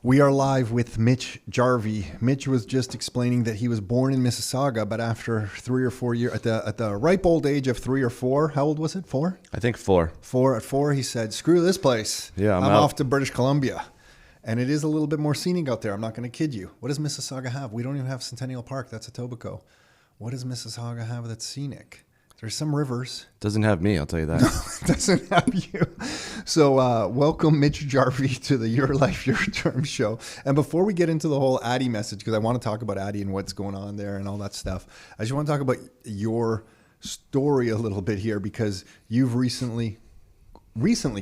We are live with Mitch Jarvie. Mitch was just explaining that he was born in Mississauga, but after 3 or 4 years, at the ripe old age of 3 or 4, how old was it? 4? I think 4. 4. At 4, he said, "Screw this place. Yeah, I'm off to British Columbia." And it is a little bit more scenic out there. I'm not going to kid you. What does Mississauga have? We don't even have Centennial Park. That's Etobicoke. What does Mississauga have that's scenic? There's some rivers. Doesn't have me, I'll tell you that. No, it doesn't have you. So welcome Mitch Jarvie to the Your Life, Your Term show. And before we get into the whole Addy message, because I want to talk about Addy and what's going on there and all that stuff, I just want to talk about your story a little bit here, because you've recently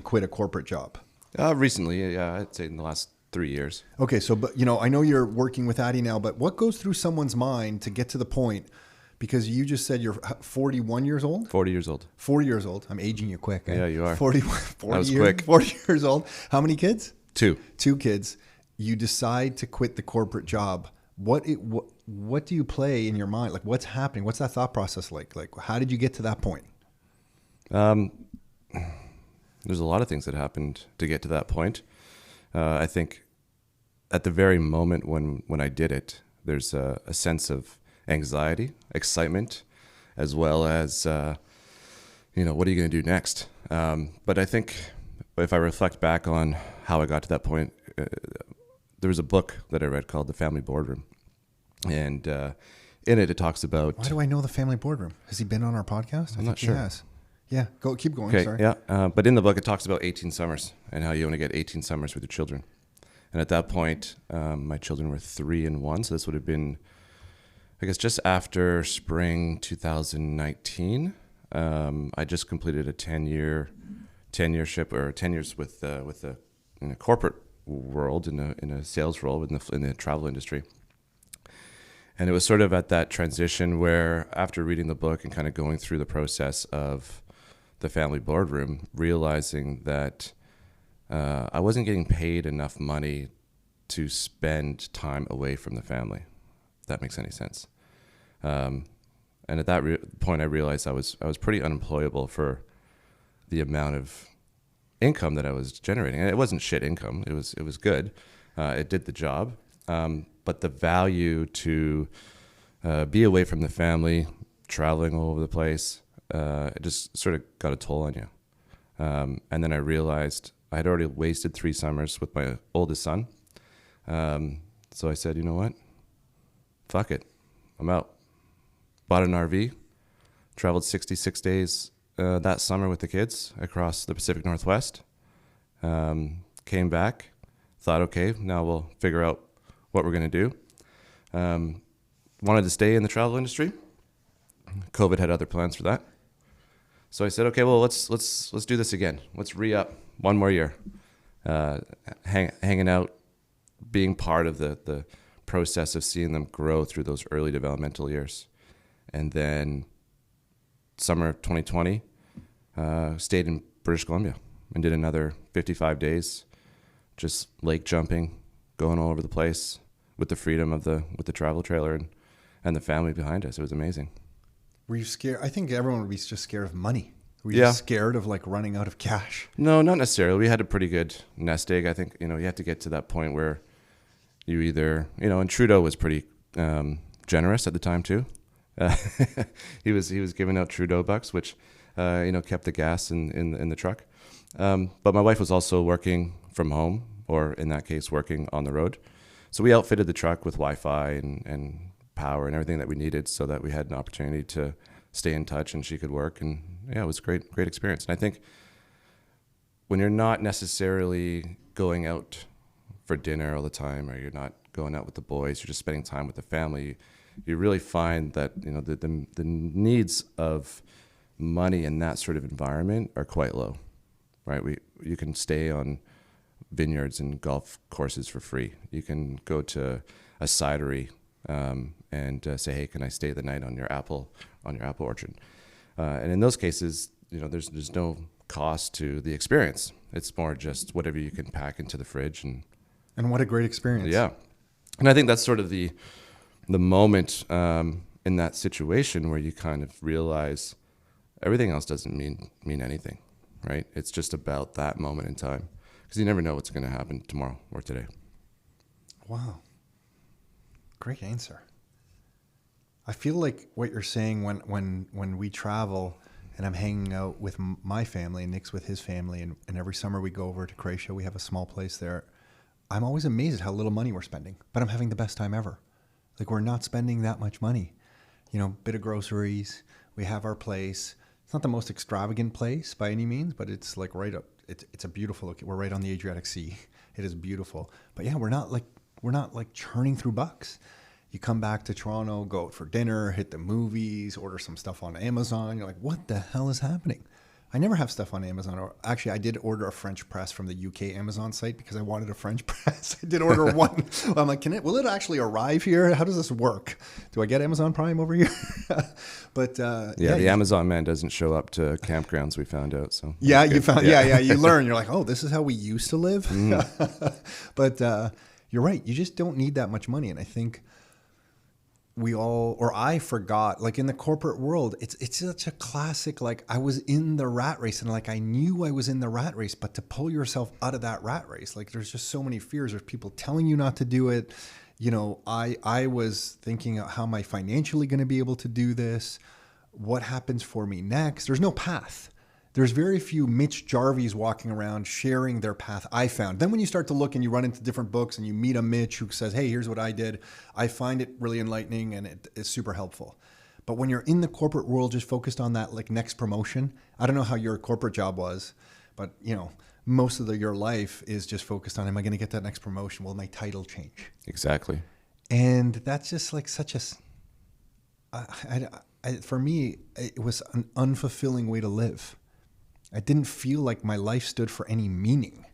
quit a corporate job. Recently, yeah, I'd say in the last 3 years. Okay, so but I know you're working with Addy now, but what goes through someone's mind to get to the point? Because you just said you're 41 years old? 40 years old. 40 years old. I'm aging you quick. Eh? Yeah, you are. 40 that was years, quick. 40 years old. How many kids? 2. 2 kids. You decide to quit the corporate job. What do you play in your mind? Like, what's happening? What's that thought process like? Like, how did you get to that point? There's a lot of things that happened to get to that point. I think at the very moment when I did it, there's a sense of anxiety, excitement, as well as, what are you going to do next? But I think if I reflect back on how I got to that point, there was a book that I read called The Family Boardroom. And in it talks about... Why do I know The Family Boardroom? Has he been on our podcast? I'm not sure. He has. Yeah, keep going. Okay, sorry. yeah. But in the book, it talks about 18 summers and how you only get 18 summers with your children. And at that point, my children were 3 and 1. So this would have been, I guess, just after spring 2019. I just completed a 10-yearship or 10 years with in a corporate world, in a sales role in the travel industry. And it was sort of at that transition where, after reading the book and kind of going through the process of the Family Boardroom, realizing that I wasn't getting paid enough money to spend time away from the family, if that makes any sense. And at that point, I realized I was pretty unemployable for the amount of income that I was generating. And it wasn't shit income. It was good. It did the job. But the value to be away from the family, traveling all over the place, it just sort of got a toll on you. And then I realized I had already wasted 3 summers with my oldest son. So I said, you know what? Fuck it. I'm out. Bought an RV, traveled 66 days that summer with the kids across the Pacific Northwest. Came back, thought, okay, now we'll figure out what we're going to do. Wanted to stay in the travel industry. COVID had other plans for that. So I said, okay, well, let's do this again. Let's re-up one more year. Hanging out, being part of the process of seeing them grow through those early developmental years. And then summer of 2020, stayed in British Columbia and did another 55 days, just lake jumping, going all over the place with the freedom of with the travel trailer and the family behind us. It was amazing. Were you scared? I think everyone would be just scared of money. Were you Yeah. just scared of like running out of cash? No, not necessarily. We had a pretty good nest egg. I think, you have to get to that point where you either, and Trudeau was pretty generous at the time too. He was giving out Trudeau bucks, which, kept the gas in the truck. But my wife was also working from home, or in that case, working on the road. So we outfitted the truck with Wi-Fi and power and everything that we needed so that we had an opportunity to stay in touch and she could work. And yeah, it was a great experience. And I think when you're not necessarily going out for dinner all the time, or you're not going out with the boys, you're just spending time with the family, you really find that, the needs of money in that sort of environment are quite low, right? You can stay on vineyards and golf courses for free. You can go to a cidery and say, hey, can I stay the night on your apple orchard? And in those cases, there's no cost to the experience. It's more just whatever you can pack into the fridge. And what a great experience. Yeah. And I think that's sort of the moment in that situation where you kind of realize everything else doesn't mean anything, right? It's just about that moment in time, because you never know what's going to happen tomorrow or today. Wow. Great answer. I feel like what you're saying when we travel and I'm hanging out with my family and Nick's with his family, and every summer we go over to Croatia, we have a small place there. I'm always amazed at how little money we're spending, but I'm having the best time ever. Like, we're not spending that much money. You know, bit of groceries, we have our place. It's not the most extravagant place by any means, but it's like right up, it's a beautiful look. We're right on the Adriatic Sea. It is beautiful. But yeah, we're not like churning through bucks. You come back to Toronto, go out for dinner, hit the movies, order some stuff on Amazon. You're like, what the hell is happening? I never have stuff on Amazon. Or actually, I did order a French press from the UK Amazon site because I wanted a French press. I did order one. I'm like, will it actually arrive here? How does this work? Do I get Amazon Prime over here? But the Amazon man doesn't show up to campgrounds, we found out. So yeah, you found you learn. You're like, oh, this is how we used to live. But you're right. You just don't need that much money, and I think I forgot, like in the corporate world, it's such a classic, like I was in the rat race and like I knew I was in the rat race, but to pull yourself out of that rat race, like there's just so many fears. There's people telling you not to do it. You know, I was thinking, how am I financially going to be able to do this? What happens for me next? There's no path. There's very few Mitch Jarvis walking around sharing their path, I found. Then when you start to look and you run into different books and you meet a Mitch who says, hey, here's what I did, I find it really enlightening and it is super helpful. But when you're in the corporate world, just focused on that like next promotion, I don't know how your corporate job was, but you know, most of your life is just focused on, am I going to get that next promotion? Will my title change? Exactly. And that's just like such a, for me, it was an unfulfilling way to live. I didn't feel like my life stood for any meaning.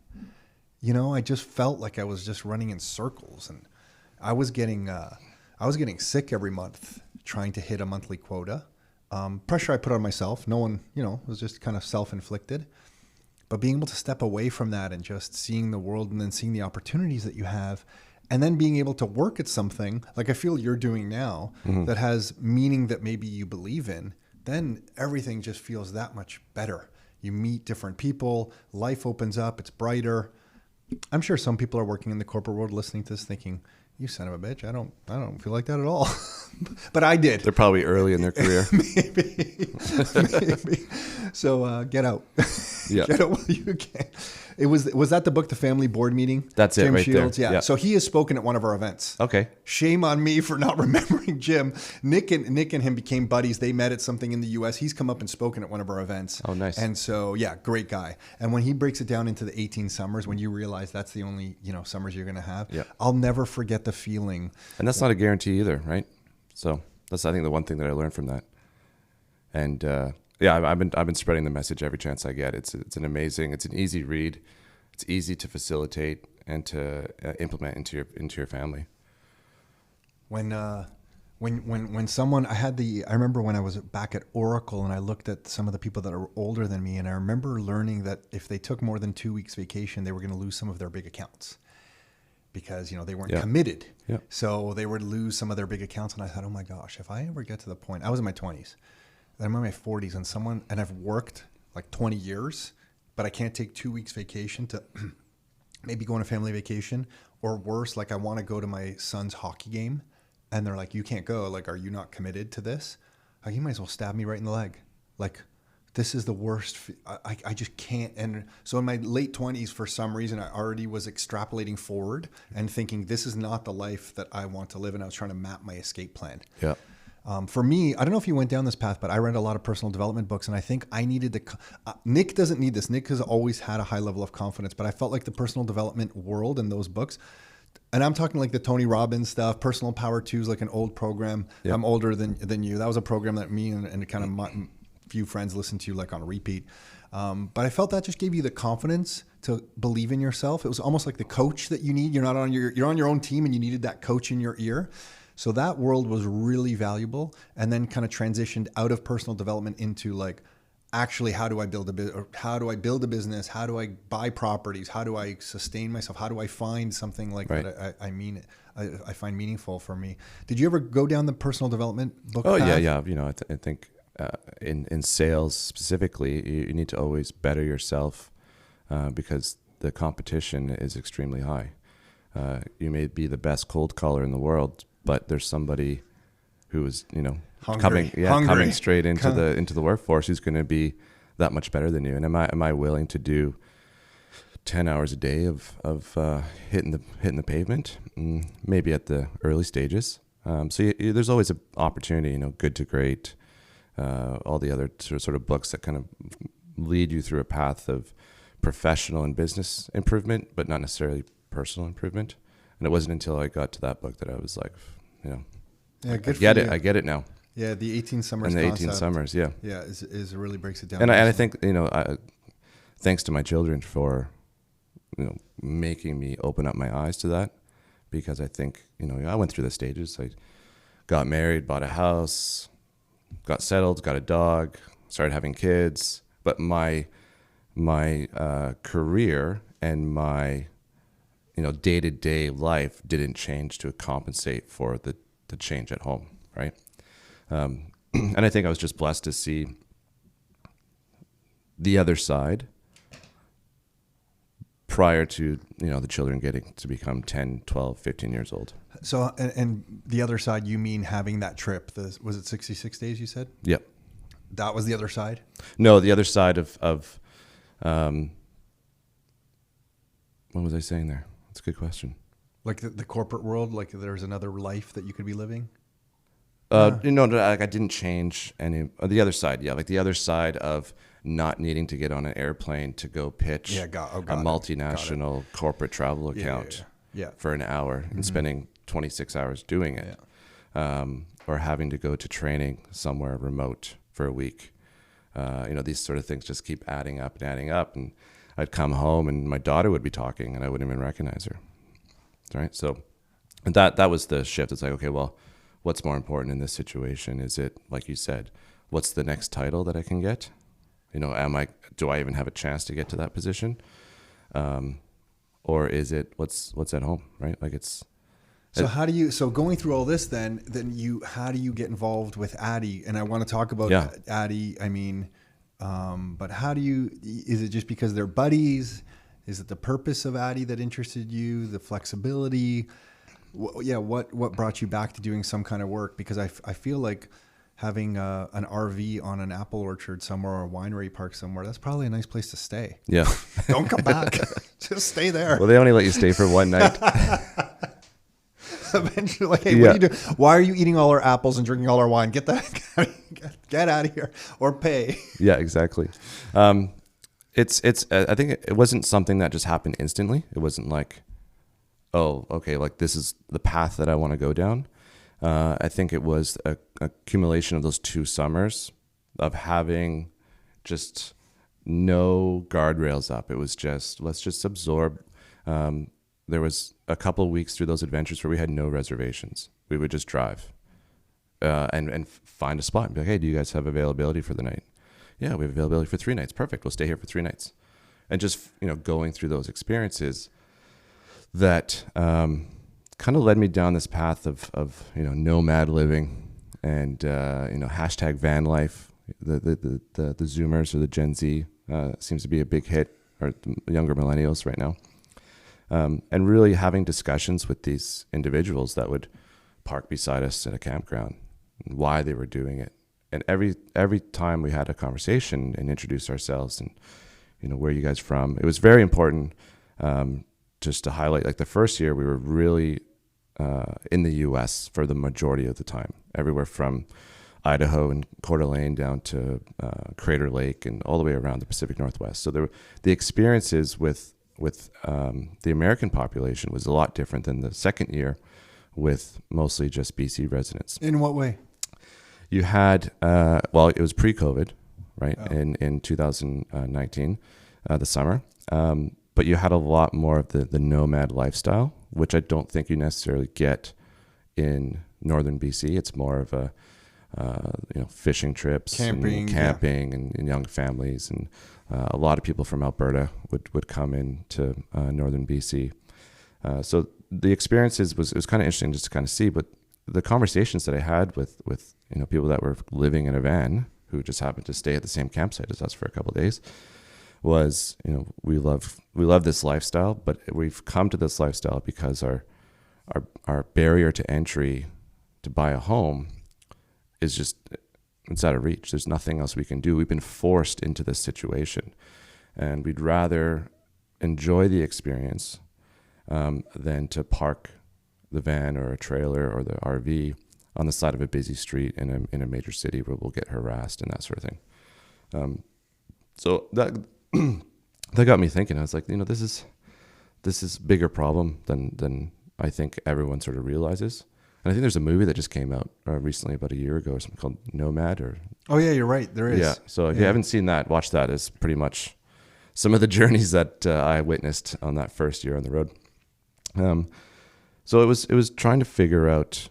You know, I just felt like I was just running in circles, and I was getting sick every month trying to hit a monthly quota. Pressure I put on myself. No one, you know, it was just kind of self-inflicted. But being able to step away from that and just seeing the world and then seeing the opportunities that you have, and then being able to work at something like I feel you're doing now that has meaning that maybe you believe in, then everything just feels that much better. You meet different people, life opens up, it's brighter. I'm sure some people are working in the corporate world listening to this thinking, you son of a bitch, I don't feel like that at all. But I did. They're probably early in their career. Maybe. So get out. Yeah. Get out while you can. Was that the book, The Family Board Meeting? That's Jim it right Shields? there. Yeah. So he has spoken at one of our events. Okay. Shame on me for not remembering Jim. Nick and him became buddies. They met at something in the US. He's come up and spoken at one of our events. Oh, nice. And so, yeah, great guy. And when he breaks it down into the 18 summers, when you realize that's the only, you know, summers you're going to have, I'll never forget the feeling. And that's not a guarantee either, right? So that's, I think, the one thing that I learned from that. And I've been spreading the message every chance I get. It's an easy read. It's easy to facilitate and to implement into your family. When someone, I remember when I was back at Oracle and I looked at some of the people that are older than me, and I remember learning that if they took more than 2 weeks vacation, they were going to lose some of their big accounts because, you know, they weren't committed. Yeah. So they would lose some of their big accounts. And I thought, oh my gosh, if I ever get to the point, I was in my 20s, I'm in my 40s, and I've worked like 20 years, but I can't take 2 weeks vacation to maybe go on a family vacation, or worse, like I want to go to my son's hockey game and they're like, you can't go. Like, are you not committed to this? Like, you might as well stab me right in the leg. Like, this is the worst. I just can't. And so in my late 20s, for some reason, I already was extrapolating forward and thinking this is not the life that I want to live. And I was trying to map my escape plan. Yeah. For me, I don't know if you went down this path, but I read a lot of personal development books, and I think I needed Nick doesn't need this. Nick has always had a high level of confidence, but I felt like the personal development world and those books, and I'm talking like the Tony Robbins stuff, Personal Power 2 is like an old program. Yep. I'm older than you. That was a program that me and kind of my few friends listened to like on repeat. But I felt that just gave you the confidence to believe in yourself. It was almost like the coach that you need. You're on your own team and you needed that coach in your ear. So that world was really valuable, and then kind of transitioned out of personal development into like, actually, how do I build a business? How do I build a business? How do I buy properties? How do I sustain myself? How do I find something like that I find meaningful for me? Did you ever go down the personal development book path? Yeah. You know, I think in sales specifically, you need to always better yourself because the competition is extremely high. You may be the best cold caller in the world, but there's somebody who is, Hungry. coming straight into the workforce who's going to be that much better than you. And am I willing to do 10 hours a day of hitting the pavement? Maybe at the early stages. So there's always an opportunity, Good to Great, all the other sort of books that kind of lead you through a path of professional and business improvement, but not necessarily personal improvement. And it wasn't until I got to that book that I was like, yeah, good I get it now. Yeah, the 18 Summers and the concept. 18 Summers, yeah. Yeah, is really breaks it down. And I think, thanks to my children for, making me open up my eyes to that, because I think, I went through the stages. I got married, bought a house, got settled, got a dog, started having kids, but my career and my day-to-day life didn't change to compensate for the change at home, right? And I think I was just blessed to see the other side prior to the children getting to become 10, 12, 15 years old. So and the other side, you mean having that trip? Was it 66 days you said? Yep. That was the other side? No, the other side of what was I saying there? That's a good question. Like the corporate world, like there's another life that you could be living? Like I didn't change any. The other side, yeah, like the other side of not needing to get on an airplane to go pitch a multinational corporate travel account for an hour and spending 26 hours doing it, or having to go to training somewhere remote for a week. These sort of things just keep adding up, and I'd come home and my daughter would be talking and I wouldn't even recognize her. Right. So that was the shift. It's like, okay, well, what's more important in this situation? Is it, like you said, what's the next title that I can get? Do I even have a chance to get to that position? Or is it what's at home, right? Like so going through all this, then how do you get involved with Addy? And I want to talk about Addy. I mean, but is it just because they're buddies? Is it the purpose of Addy that interested you? The flexibility? What brought you back to doing some kind of work? Because I feel like having an RV on an apple orchard somewhere or a winery park somewhere, that's probably a nice place to stay. Yeah. Don't come back. Just stay there. Well, they only let you stay for one night. Eventually, like, hey, what are you doing? Why are you eating all our apples and drinking all our wine? Get get out of here or pay. Yeah, exactly. It's I think it wasn't something that just happened instantly. It wasn't like, oh, okay, like this is the path that I want to go down. I think it was a accumulation of those 2 summers of having just no guardrails up. It was just, let's just absorb. There was a couple of weeks through those adventures where we had no reservations. We would just drive and find a spot and be like, hey, do you guys have availability for the night? Yeah, we have availability for 3 nights. Perfect. We'll stay here for 3 nights. And just, going through those experiences that kind of led me down this path of nomad living and hashtag van life. The Zoomers or the Gen Z seems to be a big hit, or the younger millennials right now. And really having discussions with these individuals that would park beside us at a campground and why they were doing it. And every time we had a conversation and introduced ourselves and, where are you guys from? It was very important just to highlight, like the first year we were really in the U.S. for the majority of the time, everywhere from Idaho and Coeur d'Alene down to Crater Lake and all the way around the Pacific Northwest. So the experiences with the American population was a lot different than the second year with mostly just BC residents. In what way? You had, it was pre-COVID, right? Oh. In 2019, the summer. But you had a lot more of the nomad lifestyle, which I don't think you necessarily get in northern BC. It's more of a, fishing trips, camping and young families. And a lot of people from Alberta would come into northern BC. So the experiences it was kind of interesting just to kind of see, but the conversations that I had with people that were living in a van who just happened to stay at the same campsite as us for a couple of days was, we love this lifestyle, but we've come to this lifestyle because our barrier to entry to buy a home is just, it's out of reach. There's nothing else we can do. We've been forced into this situation, and we'd rather enjoy the experience than to park the van or a trailer or the RV on the side of a busy street in a major city where we'll get harassed and that sort of thing. So that that got me thinking. I was like, this is a bigger problem than I think everyone sort of realizes. And I think there's a movie that just came out recently, about a year ago, or something called Nomad. Oh yeah, you're right. There is. Yeah. So if you haven't seen that, watch that. It's pretty much some of the journeys that I witnessed on that first year on the road. So it was trying to figure out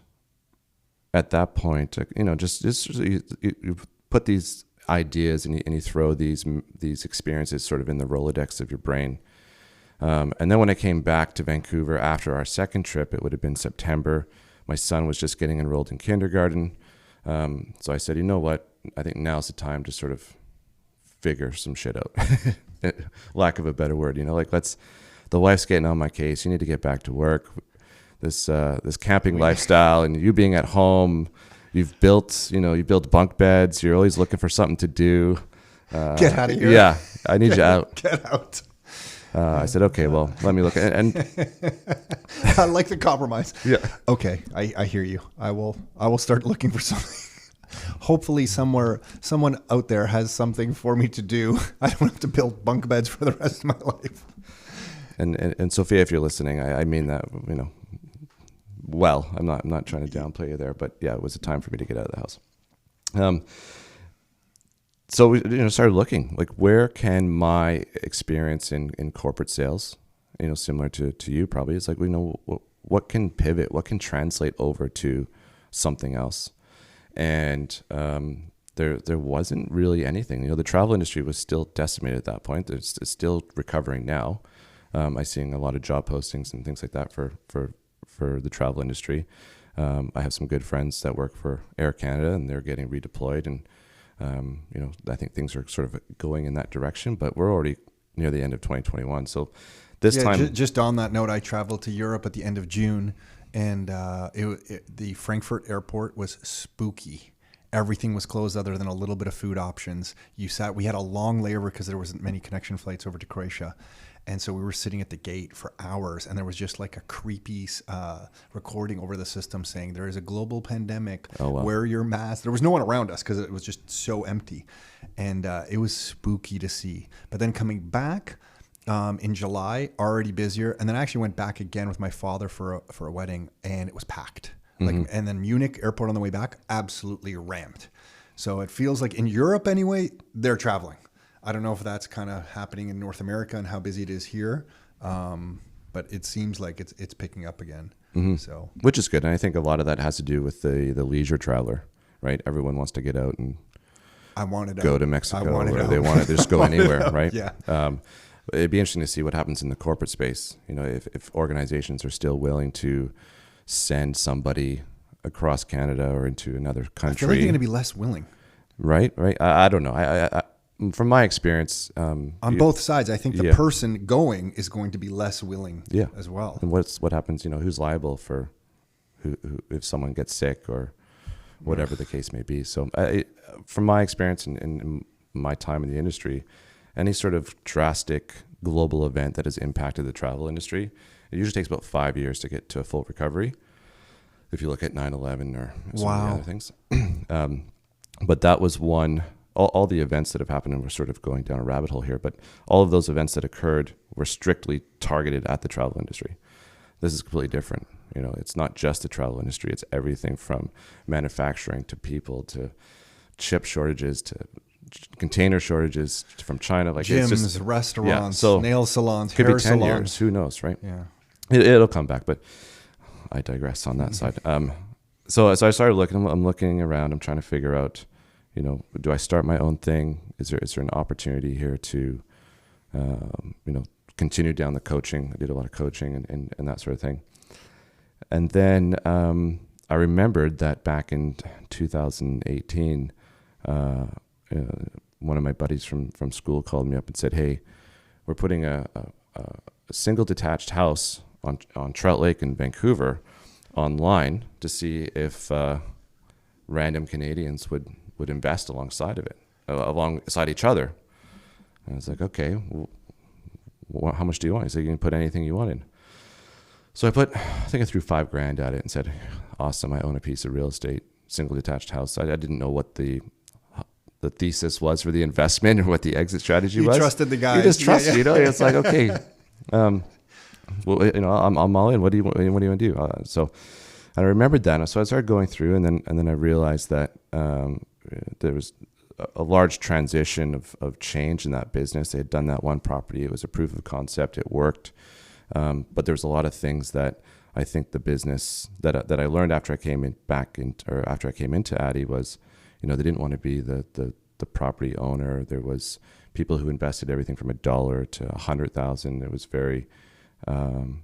at that point, just you put these ideas and you throw these experiences sort of in the Rolodex of your brain. And then when I came back to Vancouver after our second trip, it would have been September. My son was just getting enrolled in kindergarten. So I said, you know what? I think now's the time to sort of figure some shit out. Lack of a better word, the wife's getting on my case. You need to get back to work. This camping lifestyle and you being at home, you built bunk beds. You're always looking for something to do. Get out of here. Yeah, I need you out. Get out. I said, okay, well, let me look. And I like the compromise. Yeah. Okay, I hear you. I will start looking for something. Hopefully someone out there has something for me to do. I don't have to build bunk beds for the rest of my life. And Sophia, if you're listening, I mean that, well, I'm not trying to downplay you there, but yeah, it was a time for me to get out of the house. So we started looking, like, where can my experience in corporate sales, similar to you probably, it's like, what can pivot, what can translate over to something else. And there wasn't really anything. The travel industry was still decimated at that point. It's still recovering now. I'm seeing a lot of job postings and things like that for the travel industry. I have some good friends that work for Air Canada, and they're getting redeployed. And I think things are sort of going in that direction. But we're already near the end of 2021. So this time, just on that note, I traveled to Europe at the end of June. And the Frankfurt airport was spooky. Everything was closed other than a little bit of food options. We had a long layover because there wasn't many connection flights over to Croatia. And so we were sitting at the gate for hours, and there was just like a creepy recording over the system saying there is a global pandemic. Oh, wow. Wear your mask. There was no one around us because it was just so empty. And it was spooky to see. But then coming back, in July, already busier, and then I actually went back again with my father for a wedding, and it was packed. And then Munich airport on the way back, absolutely rammed. So it feels like in Europe anyway, they're traveling. I don't know if that's kind of happening in North America and how busy it is here, but it seems like it's picking up again. So which is good, and I think a lot of that has to do with the leisure traveler, right? Everyone wants to get out and go to Mexico, or they want to just go anywhere, right? Yeah. It'd be interesting to see what happens in the corporate space. If organizations are still willing to send somebody across Canada or into another country. I feel like they're going to be less willing. Right. I don't know. I from my experience, on both sides, I think the person going is going to be less willing as well. And what happens? Who's liable for who if someone gets sick or whatever the case may be. So, from my experience in my time in the industry, any sort of drastic global event that has impacted the travel industry, it usually takes about 5 years to get to a full recovery. If you look at 9/11 or some of the other things. But that was one, all the events that have happened, and we're sort of going down a rabbit hole here, but all of those events that occurred were strictly targeted at the travel industry. This is completely different. It's not just the travel industry. It's everything from manufacturing to people to chip shortages to container shortages from China, like gyms, it's just, restaurants, so nail salons, could hair be 10 salons. years. Who knows, right? Yeah, it'll come back. But I digress on that side. So I started looking. I'm looking around. I'm trying to figure out, do I start my own thing? Is there an opportunity here to, continue down the coaching? I did a lot of coaching and that sort of thing. And then I remembered that back in 2018. one of my buddies from school called me up and said, "Hey, we're putting a single detached house on Trout Lake in Vancouver online to see if random Canadians would invest alongside of it, alongside each other." And I was like, "Okay, how much do you want?" He said, "You can put anything you want in." So I think I threw $5,000 at it and said, "Awesome, I own a piece of real estate, single detached house." I didn't know what the thesis was for the investment or what the exit strategy was. You trusted the guy. You just trust, it's like, okay, well, I'm all in. What do you want to do? So I remembered that. So I started going through, and then I realized that there was a large transition of change in that business. They had done that one property. It was a proof of concept. It worked. But there's a lot of things that I think the business that I learned after I came into Addy was, they didn't want to be the property owner. There was people who invested everything from $1 to $100,000. It was very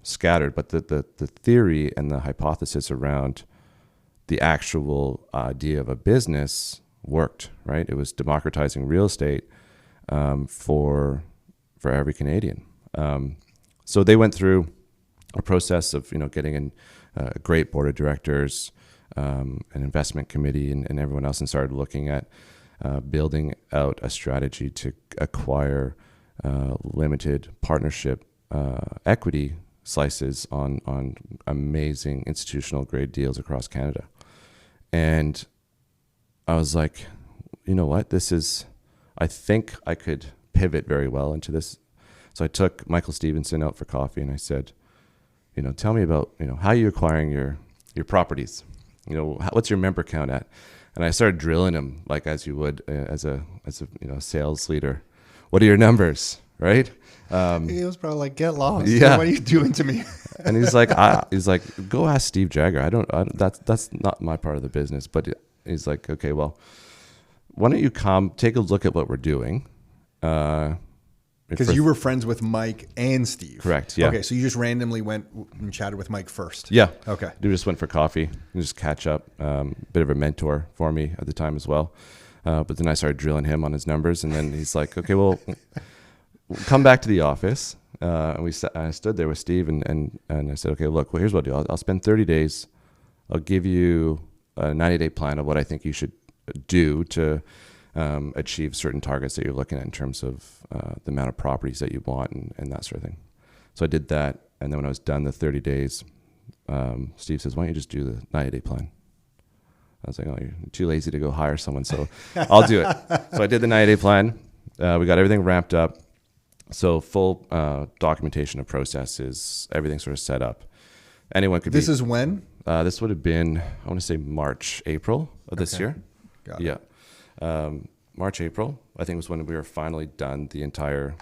scattered. But the theory and the hypothesis around the actual idea of a business worked, right? It was democratizing real estate for every Canadian. So they went through a process of getting in a great board of directors, an investment committee, and everyone else, and started looking at building out a strategy to acquire limited partnership equity slices on amazing institutional grade deals across Canada. And I was like, you know what, I think I could pivot very well into this. So I took Michael Stevenson out for coffee and I said, tell me about, how are you acquiring your properties? What's your member count at? And I started drilling him like as you would as a sales leader. What are your numbers, right? He was probably like, "Get lost. Yeah. What are you doing to me?" And he's like, go ask Steve Jagger. That's not my part of the business. But he's like, okay, well, why don't you come take a look at what we're doing? Because you were friends with Mike and Steve. Correct, yeah. Okay, so you just randomly went and chatted with Mike first. Yeah. Okay. We just went for coffee and just catch up. Bit of a mentor for me at the time as well. But then I started drilling him on his numbers, and then he's like, okay, well, come back to the office. And I stood there with Steve, and I said, okay, look, well, here's what I'll do. I'll spend 30 days. I'll give you a 90-day plan of what I think you should do to achieve certain targets that you're looking at in terms of the amount of properties that you want and that sort of thing. So I did that, and then when I was done the 30 days, Steve says, why don't you just do the 90-day plan? I was like, oh, you're too lazy to go hire someone, so I'll do it. So I did the 90-day plan. We got everything ramped up. So full documentation of processes, everything sort of set up. Anyone could This is when? This would have been, I want to say March, April of this year. Got it. Yeah. March, April, I think was when we were finally done the entire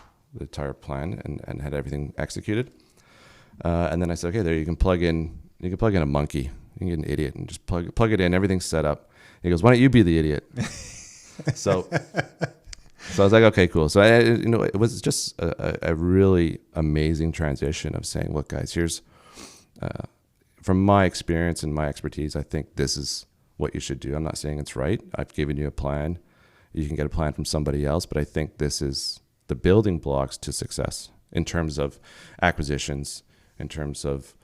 plan and had everything executed. And then I said, okay, there you can plug in a monkey. You can get an idiot and just plug it in. Everything's set up. He goes, why don't you be the idiot? So I was like, okay, cool. So it was just a really amazing transition of saying, look, guys, here's from my experience and my expertise, I think this is what you should do. I'm not saying it's right. I've given you a plan. You can get a plan from somebody else, but I think this is the building blocks to success in terms of acquisitions, in terms of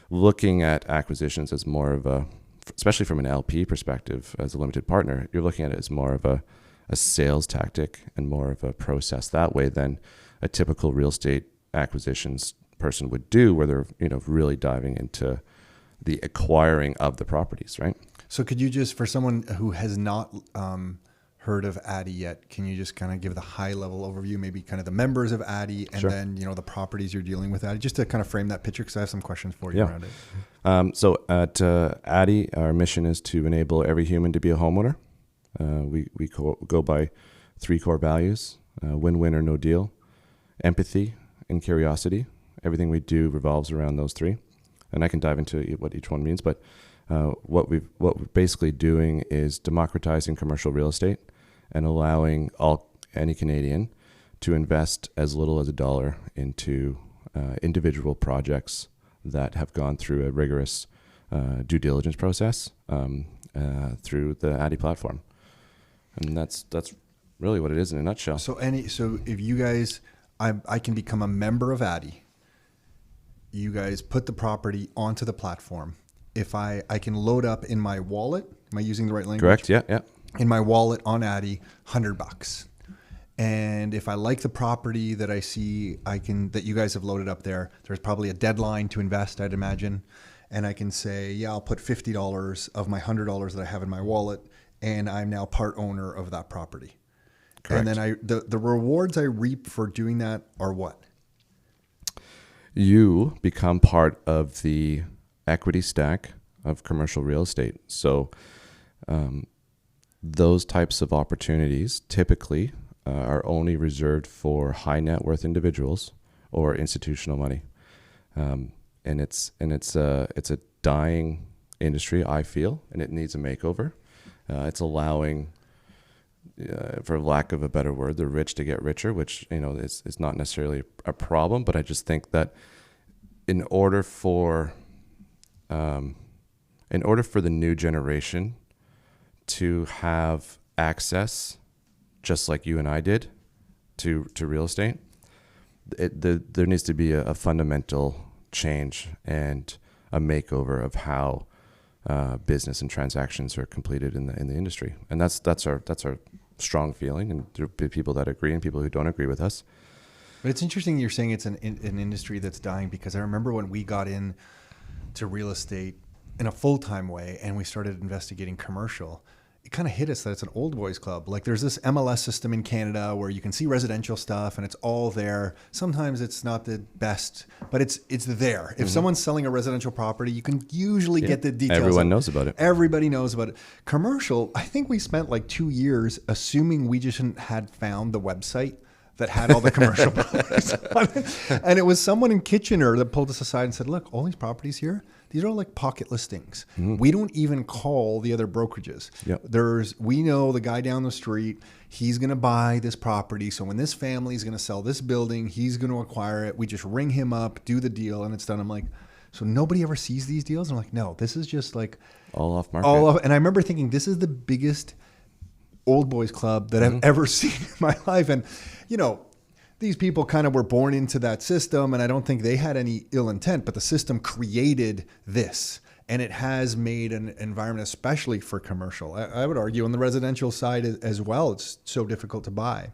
looking at acquisitions as more of especially from an LP perspective, as a limited partner, you're looking at it as more of a sales tactic and more of a process that way than a typical real estate acquisitions person would do, where they're really diving into the acquiring of the properties, right? So could you just, for someone who has not heard of Addy yet, can you just kind of give the high level overview, maybe kind of the members of Addy, and then the properties you're dealing with Addy, just to kind of frame that picture, because I have some questions for you around it. So at Addy, our mission is to enable every human to be a homeowner. We go by 3 core values: win-win or no deal, empathy, and curiosity. Everything we do revolves around those 3, and I can dive into what each one means. But what we're basically doing is democratizing commercial real estate and allowing any Canadian to invest as little as $1 into individual projects that have gone through a rigorous due diligence process through the Addy platform. And that's really what it is in a nutshell. So if you guys, I can become a member of Addy. You guys put the property onto the platform. If I can load up in my wallet, am I using the right language? Correct. Yeah. Yeah. In my wallet on Addy, $100. And if I like the property that I see, that you guys have loaded up there, there's probably a deadline to invest, I'd imagine. And I can say, yeah, I'll put $50 of my $100 that I have in my wallet, and I'm now part owner of that property. Correct. And then the rewards I reap for doing that are what? You become part of the equity stack of commercial real estate. So those types of opportunities typically are only reserved for high net worth individuals or institutional money. And it's a dying industry, I feel, and it needs a makeover. It's allowing, for lack of a better word, the rich to get richer, which is not necessarily a problem. But I just think that in order for the new generation to have access, just like you and I did, to real estate, there needs to be a fundamental change and a makeover of how business and transactions are completed in the industry. And that's our strong feeling, and there will be people that agree and people who don't agree with us. But it's interesting you're saying it's an industry that's dying, because I remember when we got in to real estate in a full-time way and we started investigating commercial, it kind of hit us that it's an old boys club. Like, there's this MLS system in Canada where you can see residential stuff and it's all there. Sometimes it's not the best, but it's there. If someone's selling a residential property, you can usually get the details. Everyone knows about it. Everybody knows about it. Commercial, I think we spent like 2 years assuming we just had found the website that had all the commercial properties on it. And it was someone in Kitchener that pulled us aside and said, look, all these properties here, these are all like pocket listings. We don't even call the other brokerages. Yep. We know the guy down the street, he's going to buy this property. So when this family is going to sell this building, he's going to acquire it. We just ring him up, do the deal, and it's done. I'm like, so nobody ever sees these deals? And I'm like, no, this is just like all off market. And I remember thinking, this is the biggest old boys club that I've ever seen in my life. And, these people kind of were born into that system, and I don't think they had any ill intent, but the system created this, and it has made an environment, especially for commercial. I would argue on the residential side as well, it's so difficult to buy.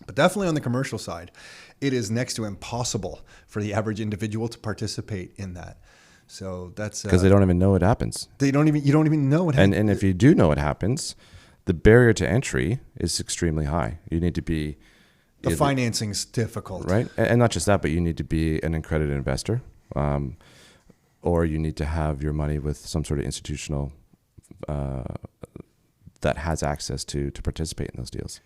But definitely on the commercial side, it is next to impossible for the average individual to participate in that. So that's because they don't even know it happens. You don't even know what happens. And if you do know it happens, the barrier to entry is extremely high. You need to be the financing's difficult, right? And not just that, but you need to be an accredited investor, or you need to have your money with some sort of institutional that has access to participate in those deals.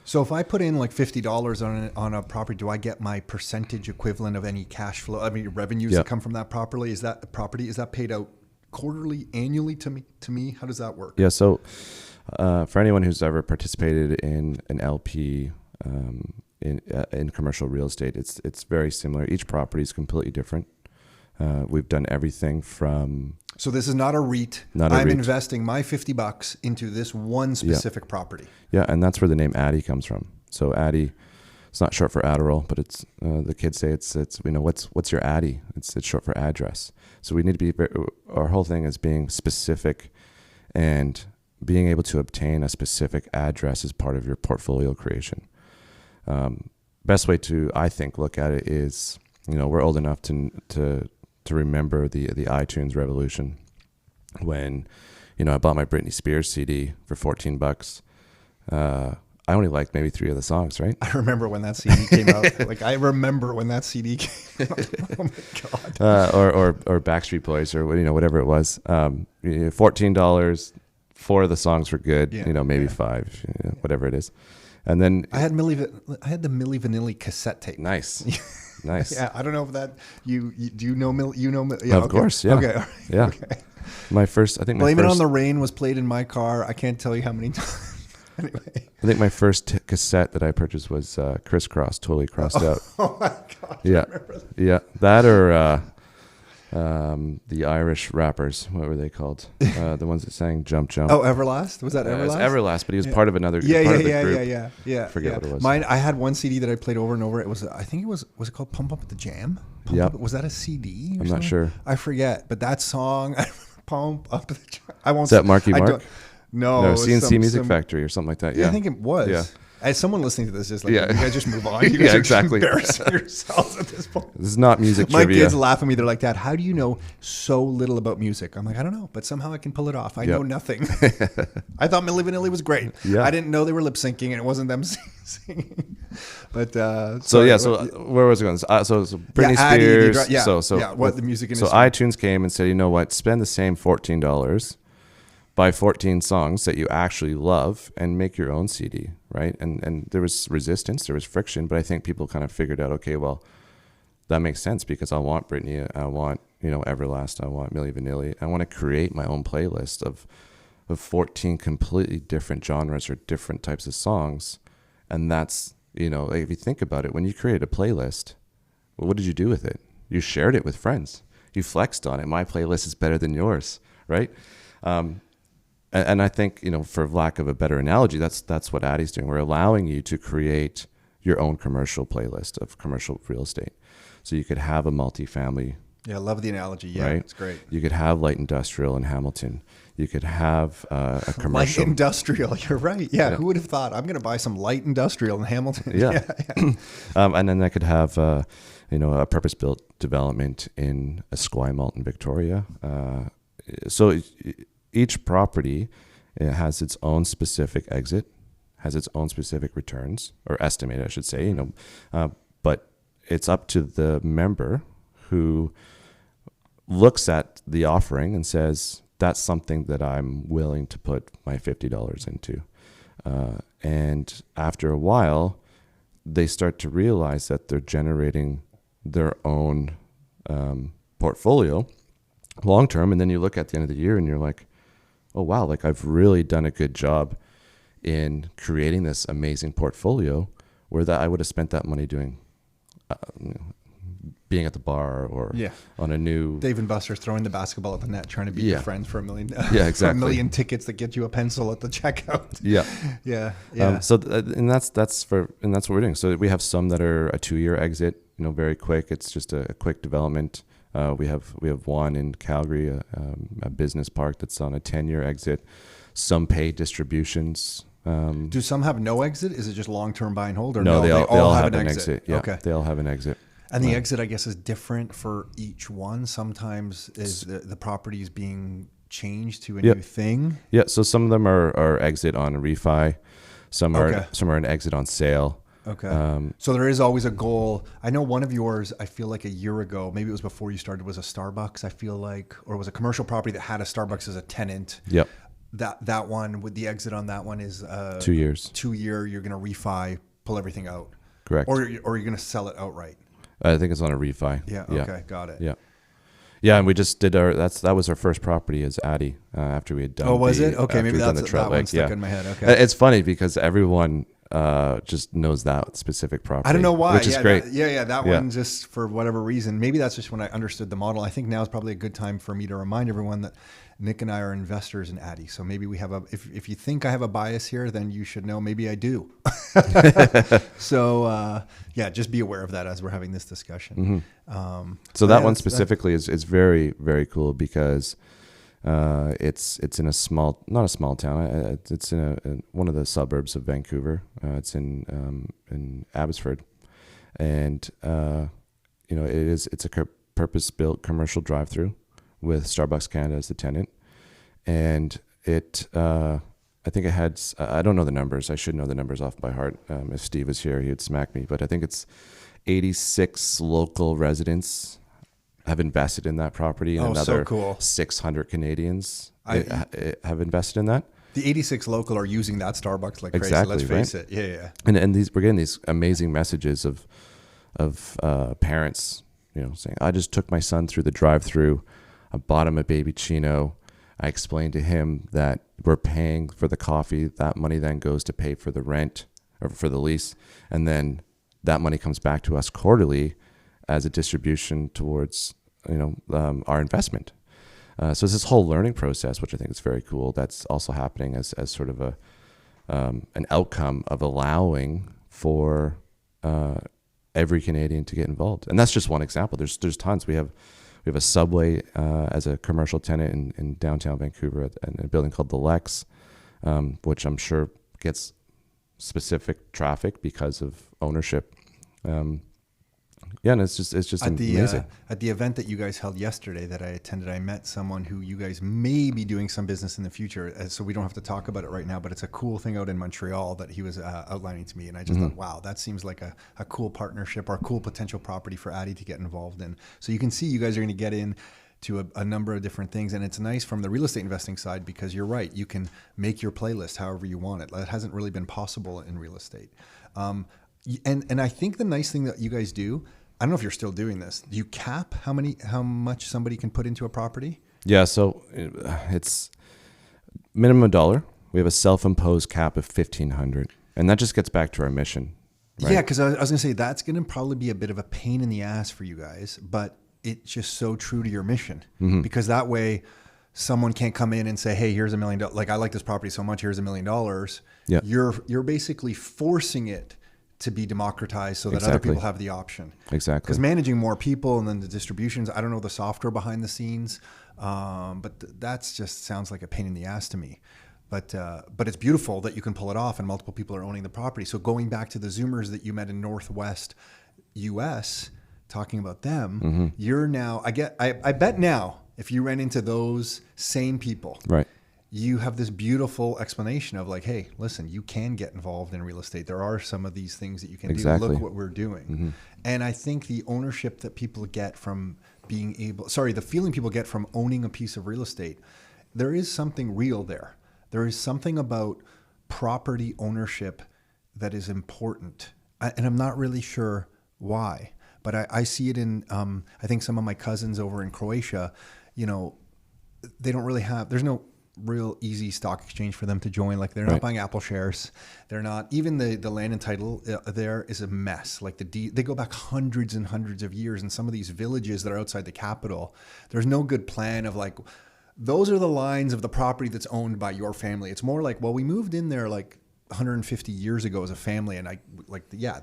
So if I put in like $50 on a property, do I get my percentage equivalent of any cash flow? I mean, revenues that come from that property? Is that paid out quarterly, annually to me? How does that work? Yeah. So for anyone who's ever participated in an LP in commercial real estate, it's very similar. Each property is completely different. We've done everything from. So this is not a REIT. I'm investing my $50 into this one specific property. Yeah, and that's where the name Addy comes from. So Addy, it's not short for Adderall, but it's the kids say it's what's your Addy? It's short for address. So we need to be. Our whole thing is being specific, and being able to obtain a specific address is part of your portfolio creation. Best way to, I think, look at it is, we're old enough to remember the iTunes revolution when, I bought my Britney Spears CD for $14. I only liked maybe 3 of the songs, right? I remember when that CD came out. I remember when that CD came out. Oh my God. Or Backstreet Boys or whatever it was. $14. 4 of the songs were good. Maybe 5, whatever it is. And then I had the Milli Vanilli cassette tape. Nice. Nice. Yeah, I don't know if that you know. Yeah, of course. Yeah. Okay. Yeah. Okay. My first, I think. Blame It on the Rain was played in my car. I can't tell you how many times. Anyway. I think my first cassette that I purchased was Crisscross, Totally Crossed Out. Oh my God. Yeah. Yeah. That or The Irish rappers, what were they called? The ones that sang Jump Jump. Oh, Everlast? Was that It was Everlast? Everlast, but he was part of another Yeah, part yeah, of the yeah, group. yeah. I forget what it was. Mine, I had one CD that I played over and over. It was, I think it was it called Pump Up the Jam? Yep. Was that a CD? I'm not something? sure. I forget, but that song, Pump Up the Jam. I won't. Is that Marky I Mark? don't- No, No, it was CNC Music some- Factory or something like that. Yeah, Yeah, I think it was. Yeah. As someone listening to this is like, Yeah. you guys just move on. You guys Yeah, are exactly. just embarrassing yourselves at this point. This is not music My trivia. kids laugh at me. They're like, Dad, how do you know so little about music? I'm like, I don't know, but somehow I can pull it off. I know nothing. I thought Milli Vanilli was great. Yeah. I didn't know they were lip syncing and it wasn't them singing. But So sorry, yeah, what- where was it going? So Britney Addie, Spears. what the music So industry. iTunes came and said, you know what? Spend the same $14, buy 14 songs that you actually love, and make your own CD, right? And there was resistance, there was friction, but I think people kind of figured out, okay, well, that makes sense because I want Britney, I want Everlast, I want Milli Vanilli. I want to create my own playlist of 14 completely different genres or different types of songs, and that's like if you think about it, when you create a playlist, well, what did you do with it? You shared it with friends. You flexed on it. My playlist is better than yours, right? And I think, for lack of a better analogy, that's what Addy's doing. We're allowing you to create your own commercial playlist of commercial real estate. So you could have a multifamily. Yeah, I love the analogy. Yeah, right? It's great. You could have light industrial in Hamilton. You could have a commercial. Light industrial, you're right. Yeah, who would have thought? I'm going to buy some light industrial in Hamilton. Yeah. And then I could have, a purpose-built development in Esquimalt in Victoria. So each property has its own specific exit, has its own specific returns, or estimated, I should say. But it's up to the member who looks at the offering and says, that's something that I'm willing to put my $50 into. And after a while, they start to realize that they're generating their own portfolio long term. And then you look at the end of the year and you're like, oh, wow, like I've really done a good job in creating this amazing portfolio where that I would have spent that money doing being at the bar or on a new Dave and Buster's throwing the basketball at the net, trying to beat your friends for $1 million. Yeah, exactly. For $1 million tickets that get you a pencil at the checkout. Yeah, yeah. And that's what we're doing. So we have some that are a 2-year exit, very quick. It's just a quick development. We have one in Calgary, a business park that's on a 10-year exit. Some pay distributions. Do some have no exit? Is it just long-term buy and hold? Or no, they all have an exit. Yeah, okay. They all have an exit. And the exit, I guess, is different for each one. Sometimes is the property is being changed to a new thing. Yeah, so some of them are exit on a refi. Some are an exit on sale. Okay. So there is always a goal. I know one of yours, I feel like a year ago, maybe it was before you started, was a Starbucks, I feel like, or it was a commercial property that had a Starbucks as a tenant. Yep. That one, with the exit on that one is 2 years. 2 year, you're going to refi, pull everything out. Correct. Or you're going to sell it outright. I think it's on a refi. Yeah. Okay. Got it. Yeah. Yeah, and we just did that was our first property as Addy after we had done. Oh, was it? Okay, maybe that's that one stuck in my head. Okay. It's funny because everyone just knows that specific property. I don't know why. Which is great. That one just for whatever reason. Maybe that's just when I understood the model. I think now is probably a good time for me to remind everyone that Nick and I are investors in Addy. So maybe we have if you think I have a bias here, then you should know maybe I do. So just be aware of that as we're having this discussion. Mm-hmm. So that one specifically is very, very cool because it's in not a small town. It's in one of the suburbs of Vancouver. It's in Abbotsford, and it's a purpose-built commercial drive-through with Starbucks Canada as the tenant, and I think it had, I don't know the numbers. I should know the numbers off by heart. If Steve was here, he would smack me. But I think it's 86 local residents have invested in that property, and another 600 Canadians have invested in that. The 86 local are using that Starbucks like crazy. Exactly, Let's face it. Yeah. And we're getting these amazing messages of parents, saying, "I just took my son through the drive-through. I bought him a baby chino. I explained to him that we're paying for the coffee. That money then goes to pay for the rent or for the lease. And then that money comes back to us quarterly as a distribution towards our investment. So it's this whole learning process, which I think is very cool. That's also happening as sort of an outcome of allowing for every Canadian to get involved. And that's just one example. There's tons. We have a Subway as a commercial tenant in downtown Vancouver in a building called the Lex, which I'm sure gets specific traffic because of ownership. And it's just amazing. At the event that you guys held yesterday that I attended, I met someone who you guys may be doing some business in the future. So we don't have to talk about it right now, but it's a cool thing out in Montreal that he was outlining to me. And I just thought, wow, that seems like a cool partnership or a cool potential property for Addy to get involved in. So you can see you guys are going to get in to a number of different things. And it's nice from the real estate investing side because you're right. You can make your playlist however you want it. That hasn't really been possible in real estate. And I think the nice thing that you guys do, I don't know if you're still doing this. Do you cap how much somebody can put into a property? Yeah, so it's minimum $1. We have a self-imposed cap of $1,500, and that just gets back to our mission. Right? Yeah, because I was going to say that's going to probably be a bit of a pain in the ass for you guys, but it's just so true to your mission because that way someone can't come in and say, "Hey, here's $1 million. Like I like this property so much. Here's $1 million." Yeah, you're basically forcing it to be democratized so that other people have the option. Exactly. Because managing more people and then the distributions, I don't know the software behind the scenes, but that's just sounds like a pain in the ass to me. But it's beautiful that you can pull it off and multiple people are owning the property. So going back to the Zoomers that you met in Northwest US, talking about them, you're now, I bet now, if you ran into those same people, right, you have this beautiful explanation of like, hey, listen, you can get involved in real estate. There are some of these things that you can do. Look what we're doing. And I think the ownership that people get from the feeling people get from owning a piece of real estate, there is something real there. There is something about property ownership that is important. And I'm not really sure why, but I see it in, I think some of my cousins over in Croatia, they don't really there's no real easy stock exchange for them to join. Like they're not buying Apple shares. They're not, even the land and title there is a mess. Like they go back hundreds and hundreds of years. And some of these villages that are outside the capital, there's no good plan of like, those are the lines of the property that's owned by your family. It's more like, well, we moved in there like 150 years ago as a family. And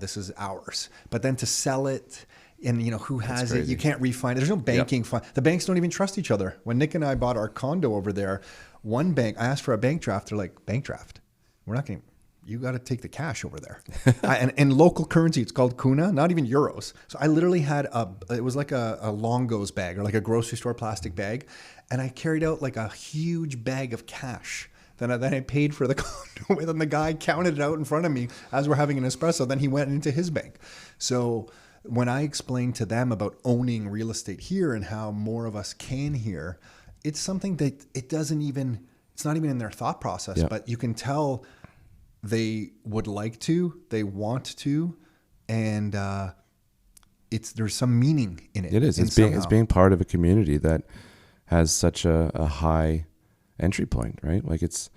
this is ours. But then to sell it, and who has it, you can't refinance. There's no banking fund. The banks don't even trust each other. When Nick and I bought our condo over there, one bank, I asked for a bank draft. They're like, bank draft? We're not going to, you got to take the cash over there. And local currency, it's called kuna, not even euros. So I literally had it was like a Longo's bag or like a grocery store plastic bag. And I carried out like a huge bag of cash. Then I paid for the condo with, and the guy counted it out in front of me as we're having an espresso. Then he went into his bank. So when I explained to them about owning real estate here and how more of us can here, it's something that it's not even in their thought process, but you can tell they would like to, they want to, and there's some meaning in it. It is. It's being part of a community that has such a high entry point, right? Like if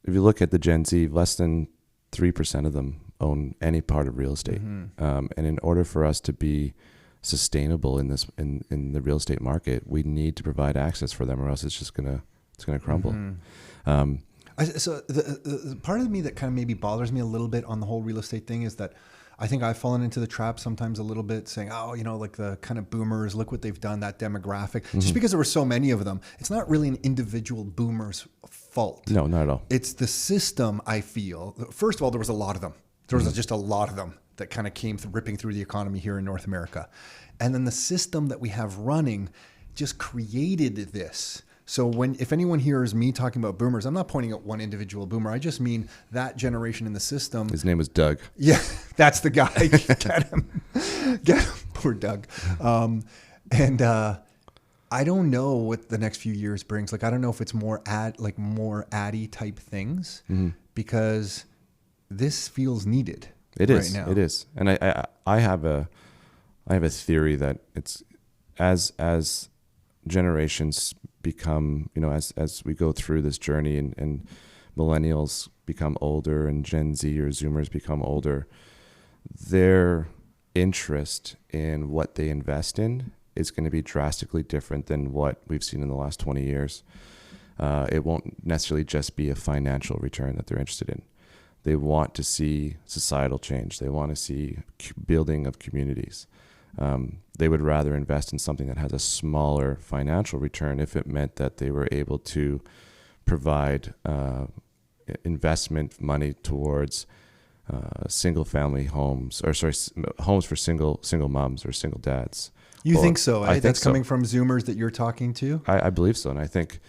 you look at the Gen Z, less than 3% of them own any part of real estate. And in order for us to be sustainable in the real estate market, we need to provide access for them, or else it's gonna crumble. So the part of me that kind of maybe bothers me a little bit on the whole real estate thing is that I think I've fallen into the trap sometimes a little bit, saying, oh, like the kind of boomers, look what they've done, that demographic. Just because there were so many of them, it's not really an individual boomer's fault. No, not at all. It's the system, I feel. First of all, there was a lot of them. There was just a lot of them that kind of came ripping through the economy here in North America. And then the system that we have running just created this. So if anyone hears me talking about boomers, I'm not pointing at one individual boomer. I just mean that generation in the system. His name was Doug. Yeah, that's the guy. Get him. Poor Doug. I don't know what the next few years brings. Like, I don't know if it's more Addy type things, because this feels needed. It is. Right now. It is. And I have a theory that it's as generations become, as we go through this journey and millennials become older and Gen Z or Zoomers become older, their interest in what they invest in is going to be drastically different than what we've seen in the last 20 years. It won't necessarily just be a financial return that they're interested in. They want to see societal change. They want to see building of communities. They would rather invest in something that has a smaller financial return if it meant that they were able to provide investment money towards single family homes, homes for single moms or single dads. You think so? I think that's so. coming from Zoomers that you're talking to? I believe so. And I think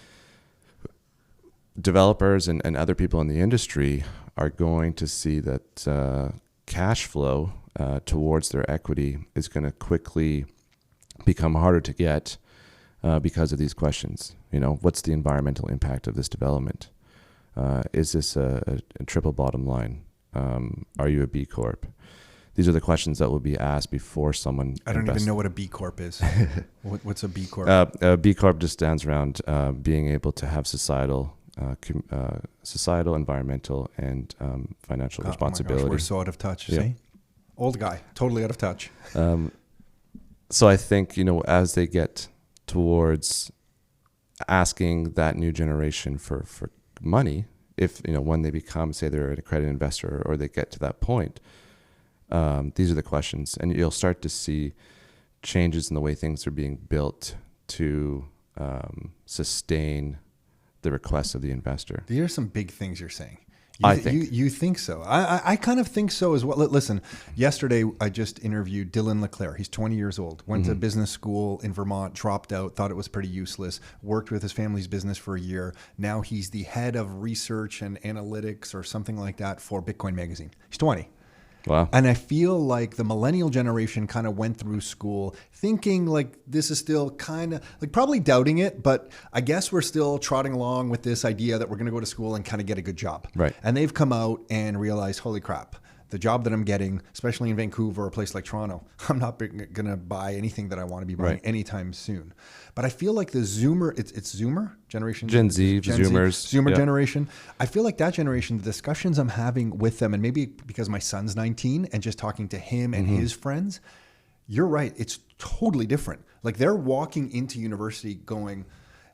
developers and other people in the industry are going to see that cash flow towards their equity is going to quickly become harder to get because of these questions. What's the environmental impact of this development? Is this a triple bottom line? Are you a B Corp? These are the questions that will be asked before someone. I don't even know what a B Corp is. What's a B Corp? A B Corp just stands around being able to have societal, environmental, and financial responsibility. Oh my gosh, we're so out of touch. Yeah. See? Old guy, totally out of touch. So I think, as they get towards asking that new generation for money, if, when they become, say they're an accredited investor or they get to that point, these are the questions. And you'll start to see changes in the way things are being built to sustain the requests of the investor. These are some big things you're saying. You think so. I kind of think so as well. Listen, yesterday I just interviewed Dylan LeClaire. He's 20 years old, went to business school in Vermont, dropped out, thought it was pretty useless, worked with his family's business for a year. Now he's the head of research and analytics or something like that for Bitcoin Magazine. He's 20. Wow. And I feel like the millennial generation kind of went through school thinking like this is still kind of like probably doubting it, but I guess we're still trotting along with this idea that we're going to go to school and kind of get a good job. Right. And they've come out and realized, holy crap, the job that I'm getting, especially in Vancouver or a place like Toronto, I'm not going to buy anything that I want to be buying anytime soon. But I feel like the Zoomer, it's Zoomer generation? Gen Z, Zoomer generation. I feel like that generation, the discussions I'm having with them, and maybe because my son's 19 and just talking to him and his friends, you're right. It's totally different. Like they're walking into university going,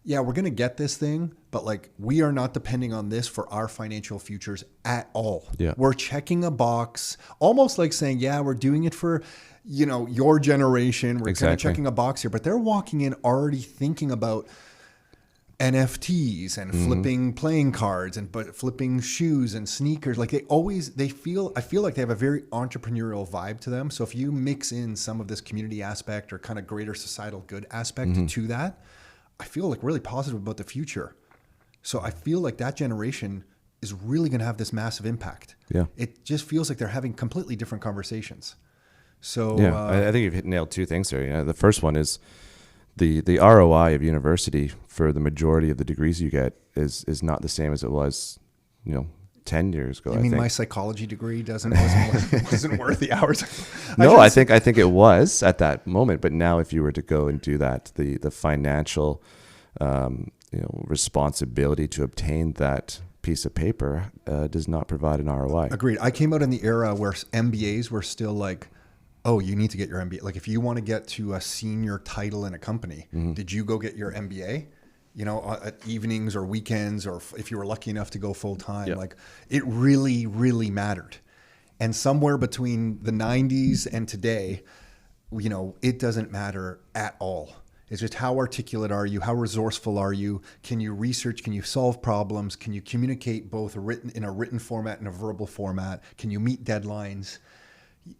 yeah, we're going to get this thing, but like we are not depending on this for our financial futures at all. Yeah. We're checking a box, almost like saying, yeah, we're doing it for, your generation. We're kind of checking a box here, but they're walking in already thinking about NFTs and flipping playing cards and flipping shoes and sneakers. Like I feel like they have a very entrepreneurial vibe to them. So if you mix in some of this community aspect or kind of greater societal good aspect to that, I feel like really positive about the future. So I feel like that generation is really going to have this massive impact. Yeah. It just feels like they're having completely different conversations. So yeah, I think you've nailed two things there. The first one is the ROI of university for the majority of the degrees you get is not the same as it was, 10 years ago. You mean my psychology degree wasn't worth the hours? I think it was at that moment, but now if you were to go and do that, the financial responsibility to obtain that piece of paper does not provide an ROI. Agreed. I came out in the era where MBAs were still like, oh, you need to get your MBA. Like if you want to get to a senior title in a company, did you go get your MBA? At evenings or weekends, or if you were lucky enough to go full time, like it really, really mattered. And somewhere between the 90s and today, it doesn't matter at all. It's just how articulate are you? How resourceful are you? Can you research? Can you solve problems? Can you communicate both in a written format and a verbal format? Can you meet deadlines?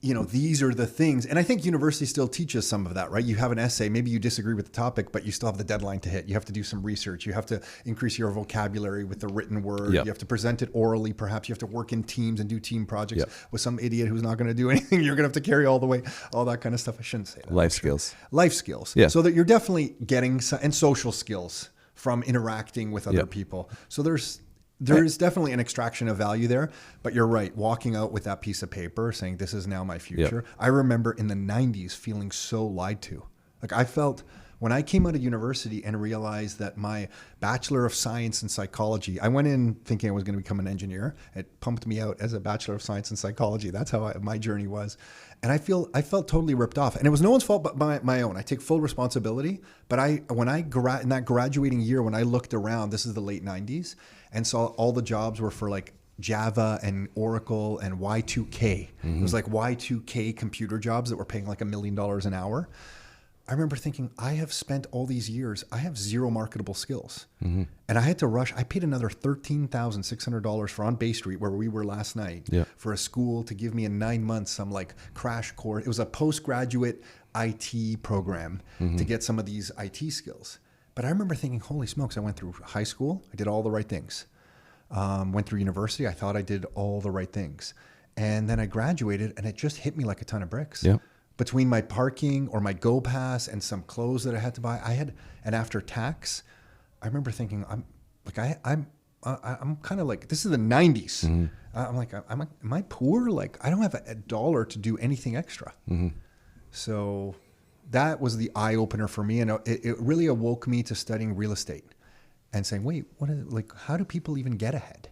These are the things. And I think university still teaches some of that, right? You have an essay, maybe you disagree with the topic, but you still have the deadline to hit. You have to do some research. You have to increase your vocabulary with the written word. Yep. You have to present it orally. Perhaps you have to work in teams and do team projects with some idiot who's not going to do anything. You're going to have to carry all the way, all that kind of stuff. I shouldn't say that. Life skills. Yeah. So that you're definitely getting and social skills from interacting with other people. So there's definitely an extraction of value there, but you're right. Walking out with that piece of paper saying, this is now my future. I remember in the 90s feeling so lied to. Like I felt When I came out of university and realized that my Bachelor of Science in Psychology, I went in thinking I was going to become an engineer. It pumped me out as a Bachelor of Science in Psychology. That's how my journey was. And I felt totally ripped off. And it was no one's fault but my own. I take full responsibility. But in that graduating year, when I looked around, this is the late 90s, and saw all the jobs were for like Java and Oracle and Y2K. It was like Y2K computer jobs that were paying like $1 million an hour. I remember thinking, I have spent all these years, I have zero marketable skills. And I had to rush. I paid another $13,600 for on Bay Street, where we were last night, for a school to give me in 9 months some like crash course. It was a postgraduate IT program to get some of these IT skills. But I remember thinking, holy smokes, I went through high school. I did all the right things. Went through university. I thought I did all the right things. And then I graduated, and it just hit me like a ton of bricks. Between my parking or my Go Pass and some clothes that I had to buy, and after tax, I remember thinking, I'm kind of like, this is the 90s. I'm like, am I poor? Like, I don't have a dollar to do anything extra. So that was the eye opener for me. And it really awoke me to studying real estate and saying, wait, what is it? Like, how do people even get ahead?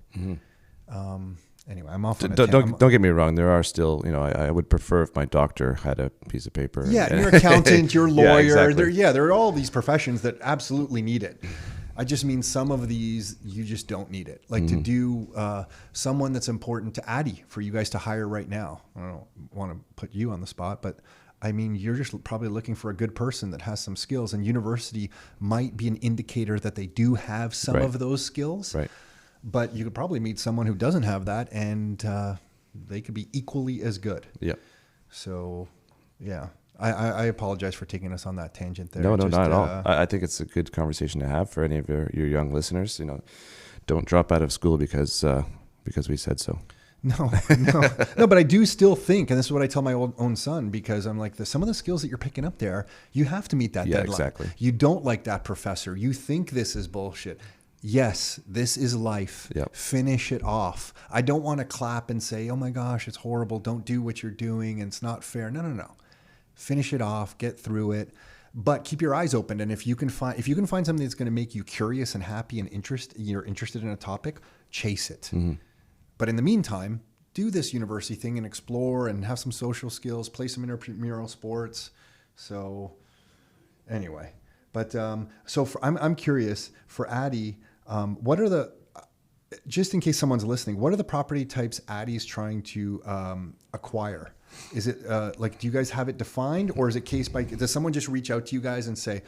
Anyway, I'm off on a don't get me wrong. There are still, I would prefer if my doctor had a piece of paper. Yeah, your accountant, your lawyer. Exactly. There are all these professions that absolutely need it. I just mean some of these, you just don't need it. Like to do someone that's important to Addy for you guys to hire right now. I don't want to put you on the spot, but I mean, you're just probably looking for a good person that has some skills, and university might be an indicator that they do have some of those skills. Right. But you could probably meet someone who doesn't have that, and they could be equally as good. Yeah. So, yeah, I apologize for taking us on that tangent there. No, not at all. I think it's a good conversation to have for any of your young listeners. Don't drop out of school because we said so. No, but I do still think, and this is what I tell my own son, because I'm like, some of the skills that you're picking up there, you have to meet that deadline. Exactly. You don't like that professor. You think this is bullshit. Yes, this is life. Yep. Finish it off. I don't want to clap and say, oh my gosh, it's horrible. Don't do what you're doing, and it's not fair. No. Finish it off, get through it, but keep your eyes open. And if you can find something that's going to make you curious and happy and you're interested in a topic, chase it. But in the meantime, do this university thing and explore and have some social skills, play some intramural sports. So anyway, but I'm curious for Addy, what are just in case someone's listening, what are the property types Addy's trying to acquire? Is it like, do you guys have it defined, or is it case by, does someone just reach out to you guys and say,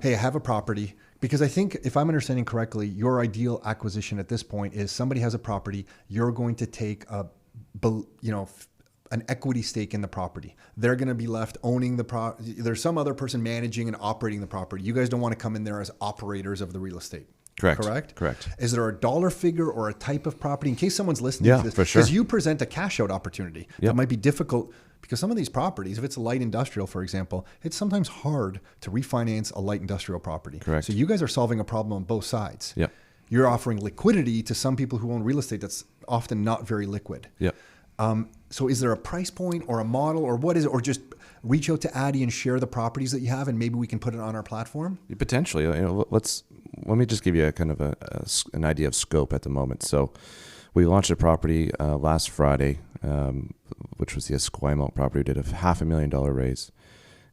hey, I have a property? Because I think, if I'm understanding correctly, your ideal acquisition at this point is somebody has a property, you're going to take an equity stake in the property. They're going to be left owning the property. There's some other person managing and operating the property. You guys don't want to come in there as operators of the real estate. Correct. Is there a dollar figure or a type of property in case someone's listening to this? For sure. Because you present a cash out opportunity that might be difficult, because some of these properties, if it's a light industrial, for example, it's sometimes hard to refinance a light industrial property. Correct. So you guys are solving a problem on both sides. Yep. You're offering liquidity to some people who own real estate that's often not very liquid. Yep. So is there a price point or a model, or what is it? Or just reach out to Addy and share the properties that you have, and maybe we can put it on our platform? Potentially. Let me just give you a kind of an idea of scope at the moment. So we launched a property last Friday, which was the Esquimalt property. We did a $500,000 raise,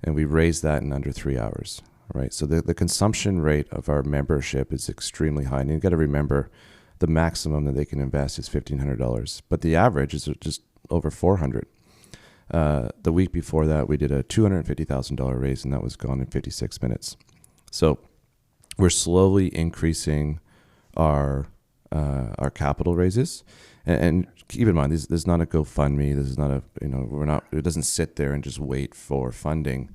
and we raised that in under 3 hours. Right. So the consumption rate of our membership is extremely high. And you've got to remember, the maximum that they can invest is $1,500, but the average is just over $400. The week before that, we did a $250,000 raise, and that was gone in 56 minutes. So we're slowly increasing our capital raises, and keep in mind, this is not a GoFundMe. This is not it doesn't sit there and just wait for funding.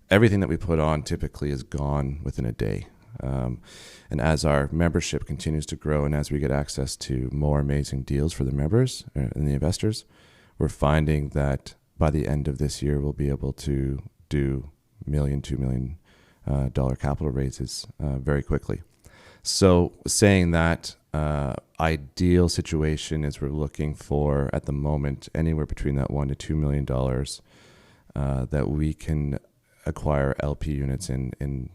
Everything that we put on typically is gone within a day. And as our membership continues to grow, and as we get access to more amazing deals for the members and the investors, we're finding that by the end of this year, we'll be able to do $1 million, $2 million capital raises very quickly. So saying that, ideal situation is we're looking for, at the moment, anywhere between that $1 to $2 million that we can acquire LP units in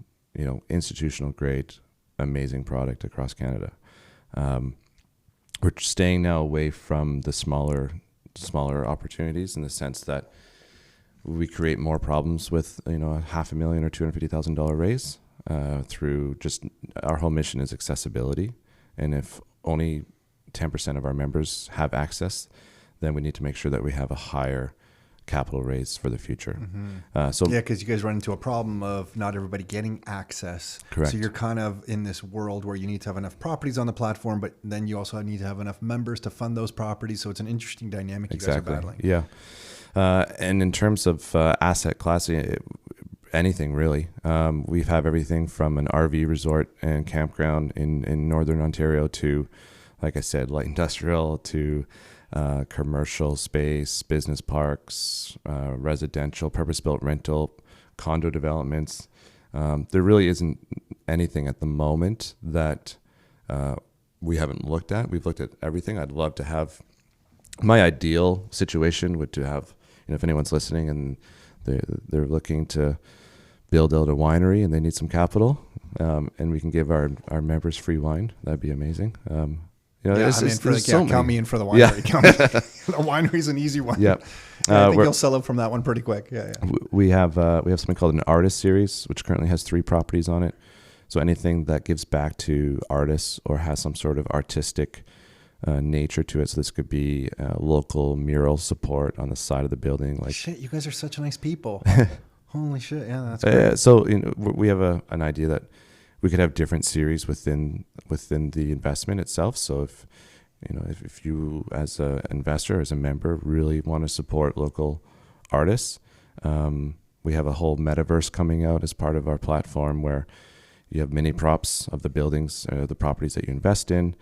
institutional grade, amazing product across Canada. We're staying now away from the smaller opportunities in the sense that we create more problems with a $500,000 or $250,000 raise through just our whole mission is accessibility, and if only 10% of our members have access, then we need to make sure that we have a higher capital raise for the future. Because you guys run into a problem of not everybody getting access. Correct. So you're kind of in this world where you need to have enough properties on the platform, but then you also need to have enough members to fund those properties. So it's an interesting dynamic you guys are battling. Yeah. And in terms of asset class, anything really. We have everything from an RV resort and campground in Northern Ontario to, like I said, light industrial to commercial space, business parks, residential, purpose-built rental, condo developments. There really isn't anything at the moment that we haven't looked at. We've looked at everything. I'd love to have, my ideal situation would to have, if anyone's listening and they're looking to build out a winery and they need some capital, and we can give our members free wine, that'd be amazing. Count me in for the winery. Yeah. The winery's an easy one. Yeah, I think you'll sell out from that one pretty quick. Yeah. We have something called an artist series, which currently has 3 properties on it. So anything that gives back to artists or has some sort of artistic nature to it. So this could be local mural support on the side of the building. Like, shit, you guys are such nice people. Holy shit, yeah, that's great. So we have an idea that we could have different series within the investment itself. So if you as an investor, as a member, really want to support local artists, we have a whole Metaverse coming out as part of our platform where you have mini props of the buildings, the properties that you invest in.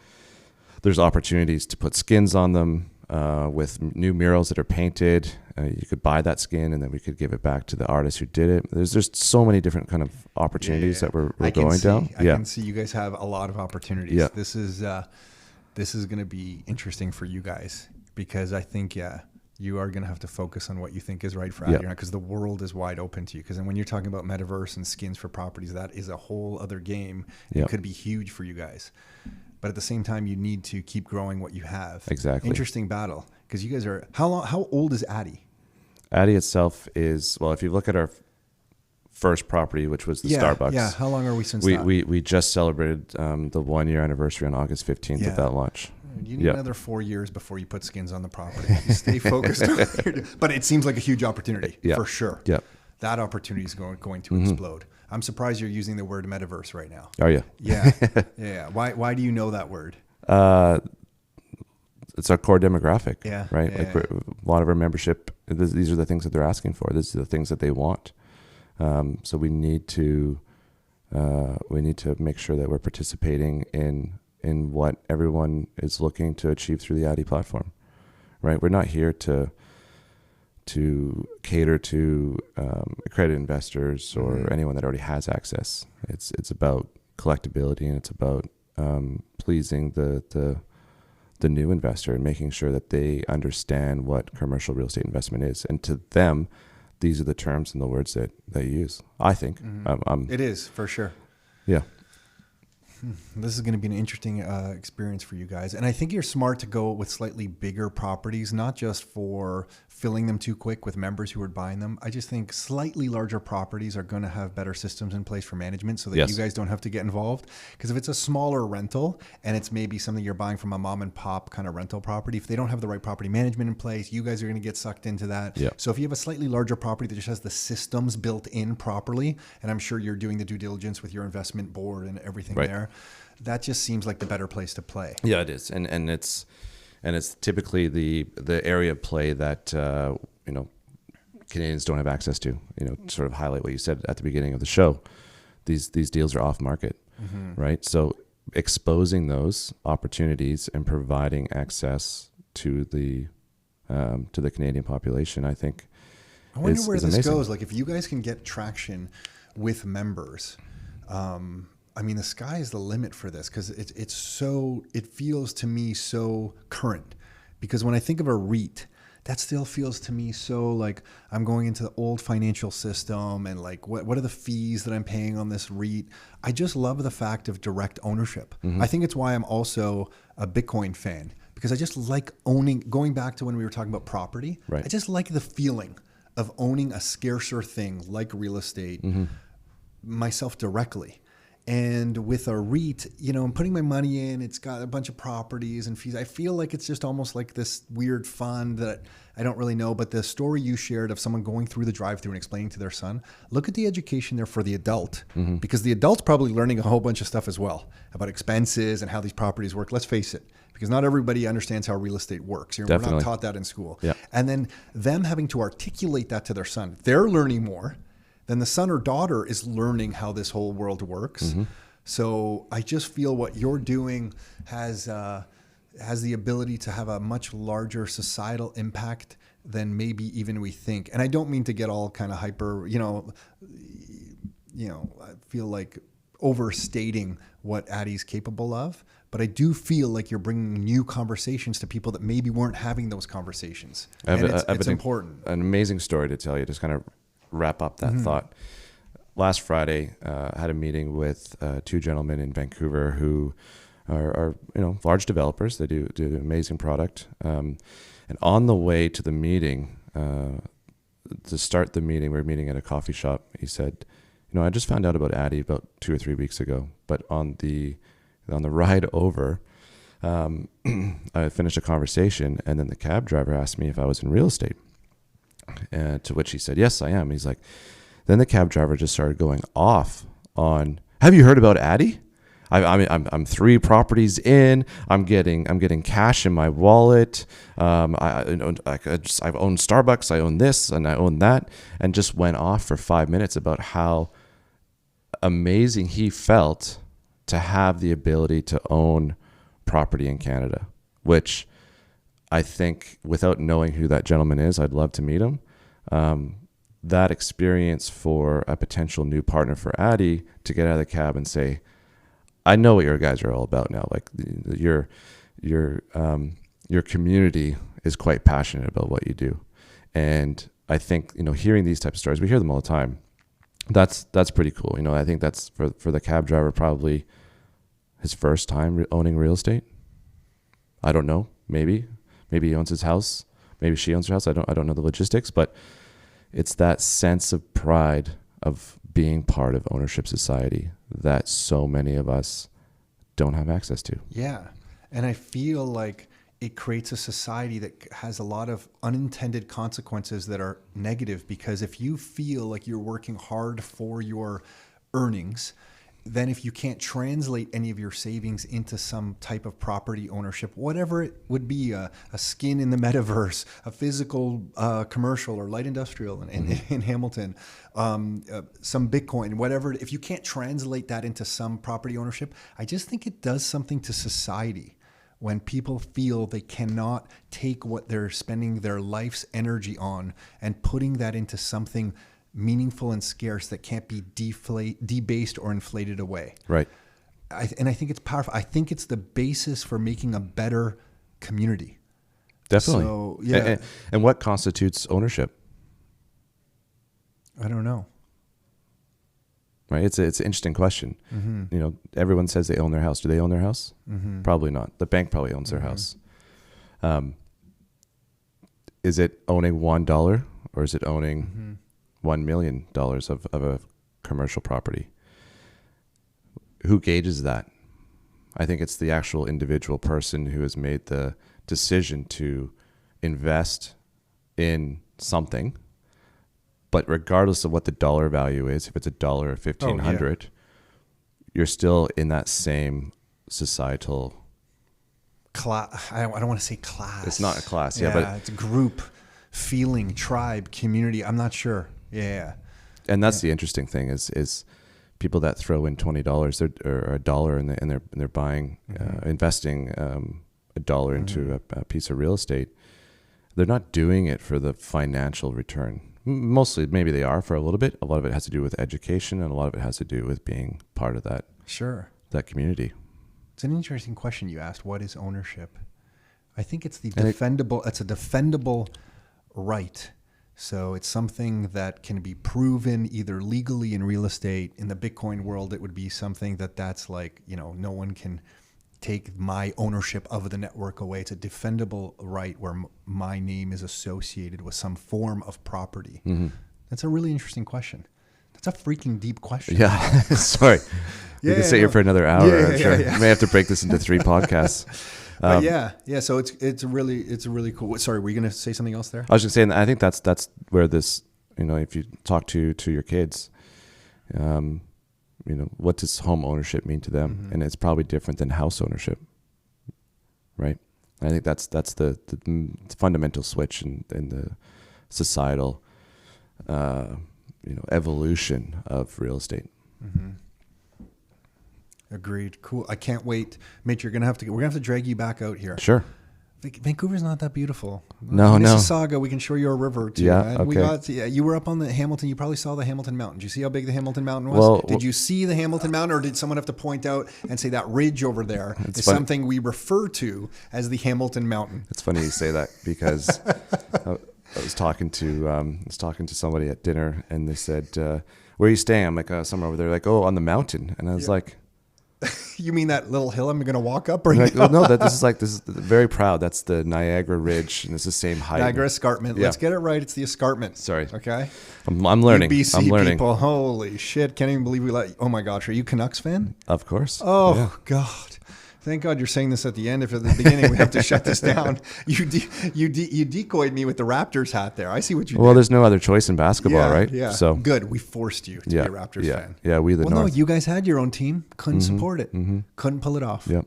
There's opportunities to put skins on them with new murals that are painted. You could buy that skin and then we could give it back to the artist who did it. There's just so many different kind of opportunities that we're going down. I can see you guys have a lot of opportunities. Yeah. This is going to be interesting for you guys because I think, you are going to have to focus on what you think is right for Addy because the world is wide open to you. Because then when you're talking about Metaverse and skins for properties, that is a whole other game. It could be huge for you guys. But at the same time, you need to keep growing what you have. Exactly. Interesting battle because you guys are how old is Addy? Addy itself is, well, if you look at our first property, which was the Starbucks. Yeah. How long are we since that? that? We just celebrated the 1-year anniversary on August 15th of that launch. You need another 4 years before you put skins on the property. You stay focused on what you're doing. But it seems like a huge opportunity for sure. Yep. That opportunity is going to explode. I'm surprised you're using the word metaverse right now. Are you? Yeah. Yeah. Why do you know that word? It's our core demographic, right? Yeah, a lot of our membership, these are the things that they're asking for. These are the things that they want. So we need to make sure that we're participating in what everyone is looking to achieve through the Addy platform, right? We're not here to cater to accredited investors or anyone that already has access. It's about collectability and it's about pleasing the new investor and making sure that they understand what commercial real estate investment is. And to them, these are the terms and the words that they use, I think. It is, for sure. Yeah. This is going to be an interesting experience for you guys. And I think you're smart to go with slightly bigger properties, not just for filling them too quick with members who are buying them. I just think slightly larger properties are going to have better systems in place for management so that you guys don't have to get involved. Because if it's a smaller rental and it's maybe something you're buying from a mom and pop kind of rental property, if they don't have the right property management in place, you guys are going to get sucked into that. Yeah. So if you have a slightly larger property that just has the systems built in properly, and I'm sure you're doing the due diligence with your investment board and everything there, that just seems like the better place to play. Yeah, it is. And it's typically the area of play that Canadians don't have access to. Sort of highlight what you said at the beginning of the show. These deals are off market, right? So exposing those opportunities and providing access to the Canadian population, I think. I wonder where this amazing. goes. Like if you guys can get traction with members. I mean, the sky is the limit for this because it feels to me so current. Because when I think of a REIT, that still feels to me so like I'm going into the old financial system and like what are the fees that I'm paying on this REIT? I just love the fact of direct ownership. I think it's why I'm also a Bitcoin fan, because I just like owning, going back to when we were talking about property, Right. I just like the feeling of owning a scarcer thing like real estate myself directly. And with a REIT, you know, I'm putting my money in, it's got a bunch of properties and fees. I feel like it's just almost like this weird fund that I don't really know. But the story you shared of someone going through the drive-through and explaining to their son, look at the education there for the adult, because the adult's probably learning a whole bunch of stuff as well about expenses and how these properties work. Let's face it, because not everybody understands how real estate works. We're not taught that in school. Yeah. And then them having to articulate that to their son, they're learning more. Then the son or daughter is learning how this whole world works. So I just feel what you're doing has the ability to have a much larger societal impact than maybe even we think. And I don't mean to get all kind of hyper, you know, I feel like overstating what Addy's capable of, but I do feel like you're bringing new conversations to people that maybe weren't having those conversations. It's important. An amazing story to tell you, just kind of wrap up that thought. Last Friday, I had a meeting with two gentlemen in Vancouver who are large developers. They do an amazing product. And on the way to the meeting, to start the meeting, we were meeting at a coffee shop. He said, I just found out about Addy about 2 or 3 weeks ago, but on the ride over, I finished a conversation, and then the cab driver asked me if I was in real estate. To which he said, yes, I am. He's like, then the cab driver just started going off on, have you heard about Addy? I'm 3 properties in. I'm getting cash in my wallet. I've owned Starbucks. I own this and I own that, and just went off for 5 minutes about how amazing he felt to have the ability to own property in Canada, which I think, without knowing who that gentleman is, I'd love to meet him. That experience for a potential new partner for Addy to get out of the cab and say, I know what your guys are all about now. Like your community is quite passionate about what you do. And I think, hearing these types of stories, we hear them all the time. That's pretty cool. I think that's for the cab driver, probably his first time owning real estate. I don't know. Maybe he owns his house. Maybe she owns her house. I don't know the logistics, but it's that sense of pride of being part of ownership society that so many of us don't have access to. Yeah. And I feel like it creates a society that has a lot of unintended consequences that are negative, because if you feel like you're working hard for your earnings, then if you can't translate any of your savings into some type of property ownership, whatever it would be, a skin in the metaverse, a physical commercial or light industrial in Hamilton, some Bitcoin, whatever, if you can't translate that into some property ownership, I just think it does something to society when people feel they cannot take what they're spending their life's energy on and putting that into something meaningful and scarce that can't be debased or inflated away. Right. And I think it's powerful. I think it's the basis for making a better community. Definitely. So, yeah. And what constitutes ownership? I don't know. Right. It's an interesting question. Everyone says they own their house. Do they own their house? Probably not. The bank probably owns their house. Is it owning $1 or is it owning $1 million of a commercial property? Who gauges that? I think it's the actual individual person who has made the decision to invest in something. But regardless of what the dollar value is, if it's $1 or $1,500, you're still in that same societal class. I don't want to say class. It's not a class, but it's a group, feeling, tribe, community. I'm not sure. Yeah. And that's the interesting thing is people that throw in $20 or $1 and they're buying, investing $1 into a piece of real estate. They're not doing it for the financial return. Mostly, maybe they are for a little bit. A lot of it has to do with education, and a lot of it has to do with being part of that. Sure. That community. It's an interesting question you asked. What is ownership? I think it's defendable. It's a defendable right. So it's something that can be proven either legally in real estate. In the Bitcoin world, it would be something that's like, no one can take my ownership of the network away. It's a defendable right where my name is associated with some form of property. Mm-hmm. That's a really interesting question. That's a freaking deep question. Yeah. Sorry. We can sit here for another hour. I'm sure. Yeah. We may have to break this into 3 podcasts. But so it's really cool. Sorry, were you going to say something else there? I was just saying, I think that's where this, if you talk to your kids, what does home ownership mean to them? Mm-hmm. And it's probably different than house ownership, right? I think that's the fundamental switch in the societal, evolution of real estate. Mm-hmm. Agreed. Cool. I can't wait. Mitch, we're gonna have to drag you back out here. Sure. Vancouver's not that beautiful. No. Mississauga, we can show you a river too. Yeah. Man. Okay. You were up on the Hamilton. You probably saw the Hamilton Mountain. Did you see how big the Hamilton Mountain was? Well, did you see the Hamilton Mountain, or did someone have to point out and say that ridge over there is funny. something we refer to as the Hamilton Mountain? It's funny you say that because I was talking to somebody at dinner, and they said, "Where are you staying?" I'm like, "Somewhere over there." Like, "Oh, on the mountain," and I was like. You mean that little hill I'm going to walk up? Or like, no, this is very proud. That's the Niagara Ridge, and it's the same height. Niagara Escarpment. Yeah. Let's get it right. It's the escarpment. Sorry. Okay. I'm learning. You BC I'm learning. People, holy shit! Can't even believe we let. Oh my gosh, are you Canucks fan? Of course. Oh God. Thank God you're saying this at the end. If at the beginning we have to shut this down, you decoyed me with the Raptors hat there. I see what you did. Well, there's no other choice in basketball, right? Yeah. So good. We forced you to be a Raptors fan. Yeah, we the North. No, you guys had your own team. Couldn't Mm-hmm. support it. Mm-hmm. Couldn't pull it off. Yep.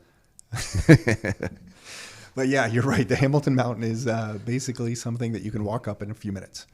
But yeah, you're right. The Hamilton Mountain is basically something that you can walk up in a few minutes.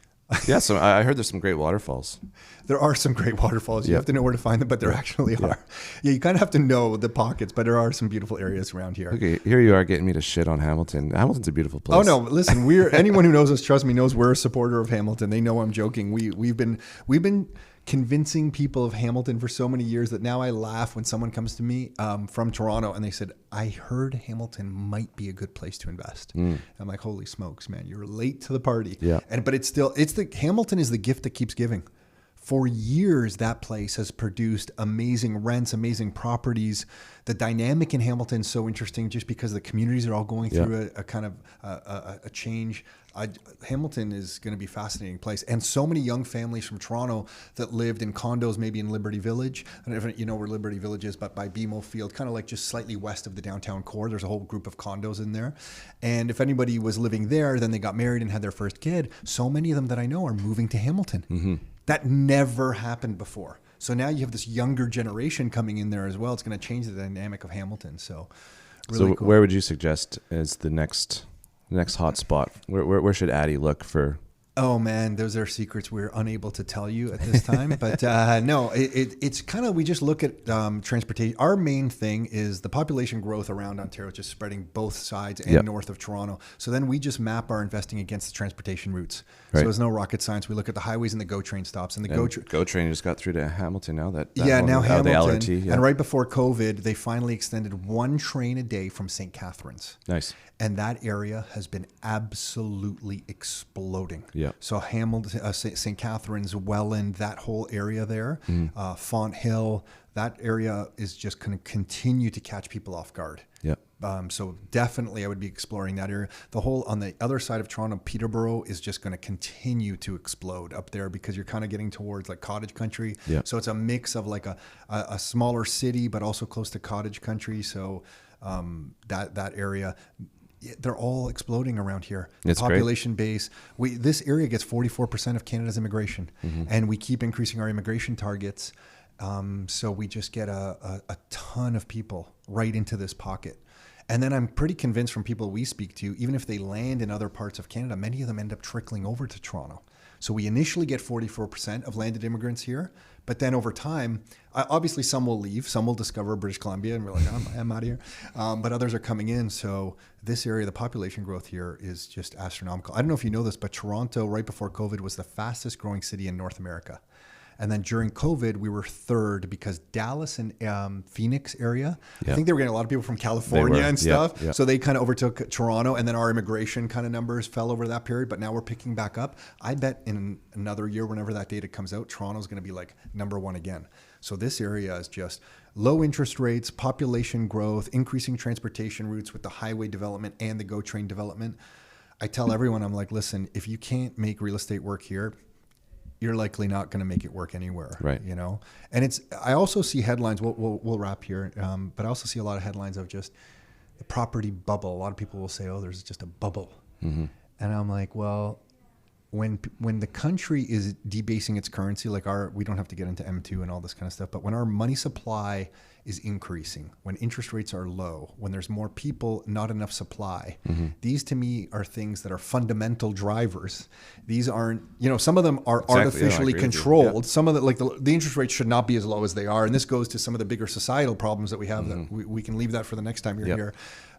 Yeah, so I heard there's some great waterfalls. There are some great waterfalls. You have to know where to find them, but there actually are. Yeah, you kind of have to know the pockets, but there are some beautiful areas around here. Okay, here you are getting me to shit on Hamilton. Hamilton's a beautiful place. Oh no, listen, anyone who knows us, trust me, knows we're a supporter of Hamilton. They know I'm joking. We've been convincing people of Hamilton for so many years that now I laugh when someone comes to me from Toronto and they said, I heard Hamilton might be a good place to invest. I'm like, holy smokes, man, you're late to the party. Yeah. But Hamilton is the gift that keeps giving. For years, that place has produced amazing rents, amazing properties. The dynamic in Hamilton is so interesting just because the communities are all going through a kind of a change. Hamilton is going to be a fascinating place. And so many young families from Toronto that lived in condos, maybe in Liberty Village. I don't know if you know where Liberty Village is, but by BMO Field, kind of like just slightly west of the downtown core. There's a whole group of condos in there. And if anybody was living there, then they got married and had their first kid. So many of them that I know are moving to Hamilton. Mm-hmm. That never happened before. So now you have this younger generation coming in there as well. It's going to change the dynamic of Hamilton. So really cool. Where would you suggest is the next hot spot? Where should Addy look for? Oh man, those are secrets we're unable to tell you at this time. But no, it's kind of, we just look at transportation. Our main thing is the population growth around Ontario, just spreading both sides and north of Toronto. So then we just map our investing against the transportation routes. Right. So it's no rocket science. We look at the highways and the GO train stops. And the GO train just got through to Hamilton now. Now Hamilton. The LRT, And right before COVID, they finally extended one train a day from St. Catharines. Nice. And that area has been absolutely exploding. Yeah. So Hamilton, St. Catharines, Welland, that whole area there, Font Hill, that area is just going to continue to catch people off guard. Yeah. So definitely I would be exploring that area. The whole on the other side of Toronto, Peterborough is just going to continue to explode up there because you're kind of getting towards like cottage country. Yeah. So it's a mix of like a smaller city, but also close to cottage country. So that area, they're all exploding around here. The population base. This area gets 44% of Canada's immigration, and we keep increasing our immigration targets. So we just get a ton of people right into this pocket. And then I'm pretty convinced from people we speak to, even if they land in other parts of Canada, many of them end up trickling over to Toronto. So we initially get 44% of landed immigrants here, but then over time, obviously some will leave, some will discover British Columbia and we're like, I'm out of here. But others are coming in. So this area, the population growth here is just astronomical. I don't know if you know this, but Toronto, right before COVID, was the fastest growing city in North America. And then during COVID, we were third because Dallas and Phoenix area, Yeah. I think they were getting a lot of people from California and stuff. Yeah. So they kind of overtook Toronto, and then our immigration kind of numbers fell over that period. But now we're picking back up. I bet in another year, whenever that data comes out, Toronto's going to be like number one again. So this area is just low interest rates, population growth, increasing transportation routes with the highway development and the GO train development. I tell everyone, I'm like, listen, if you can't make real estate work here, you're likely not going to make it work anywhere, right? You know, and I also see headlines. We'll wrap here, but I also see a lot of headlines of just the property bubble. A lot of people will say, "Oh, there's just a bubble," and I'm like, well, when the country is debasing its currency, like we don't have to get into M2 and all this kind of stuff, but when our money supply is increasing, when interest rates are low, when there's more people, not enough supply, these to me are things that are fundamental drivers. These aren't, some of them are artificially controlled. Some of the interest rates should not be as low as they are. And this goes to some of the bigger societal problems that we have that we can leave that for the next time you're here.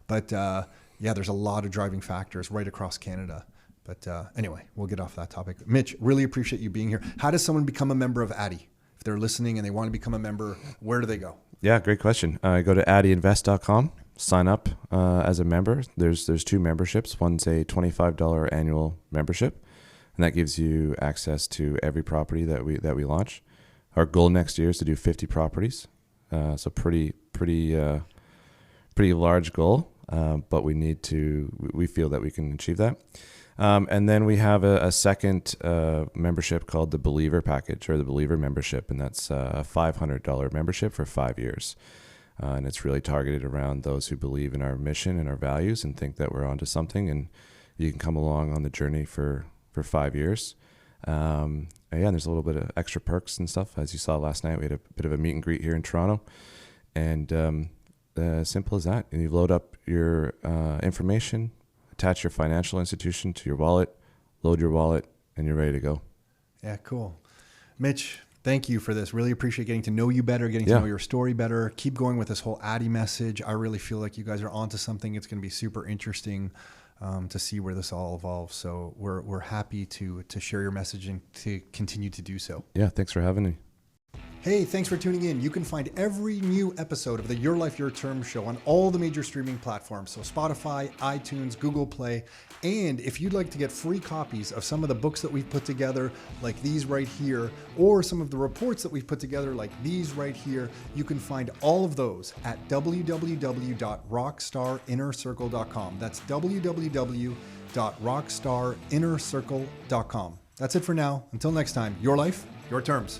But there's a lot of driving factors right across Canada. But anyway, we'll get off that topic. Mitch, really appreciate you being here. How does someone become a member of Addy? If they're listening and they want to become a member, where do they go? Yeah, great question. Go to addyinvest.com, sign up as a member. There's two memberships. One's a $25 annual membership, and that gives you access to every property that we launch. Our goal next year is to do 50 properties. So pretty large goal, but we feel that we can achieve that. And then we have a second membership called the Believer Package, or the Believer Membership, and that's a $500 membership for 5 years. And it's really targeted around those who believe in our mission and our values and think that we're onto something, and you can come along on the journey for 5 years. And there's a little bit of extra perks and stuff. As you saw last night, we had a bit of a meet and greet here in Toronto, and simple as that. And you load up your information, attach your financial institution to your wallet, load your wallet, and you're ready to go. Yeah, cool. Mitch, thank you for this. Really appreciate getting to know you better, getting to know your story better. Keep going with this whole Addy message. I really feel like you guys are onto something. It's going to be super interesting to see where this all evolves. So we're happy to share your message and to continue to do so. Yeah, thanks for having me. Hey, thanks for tuning in. You can find every new episode of the Your Life, Your Term show on all the major streaming platforms. So Spotify, iTunes, Google Play. And if you'd like to get free copies of some of the books that we've put together, like these right here, or some of the reports that we've put together, like these right here, you can find all of those at www.rockstarinnercircle.com. That's www.rockstarinnercircle.com. That's it for now. Until next time, your life, your terms.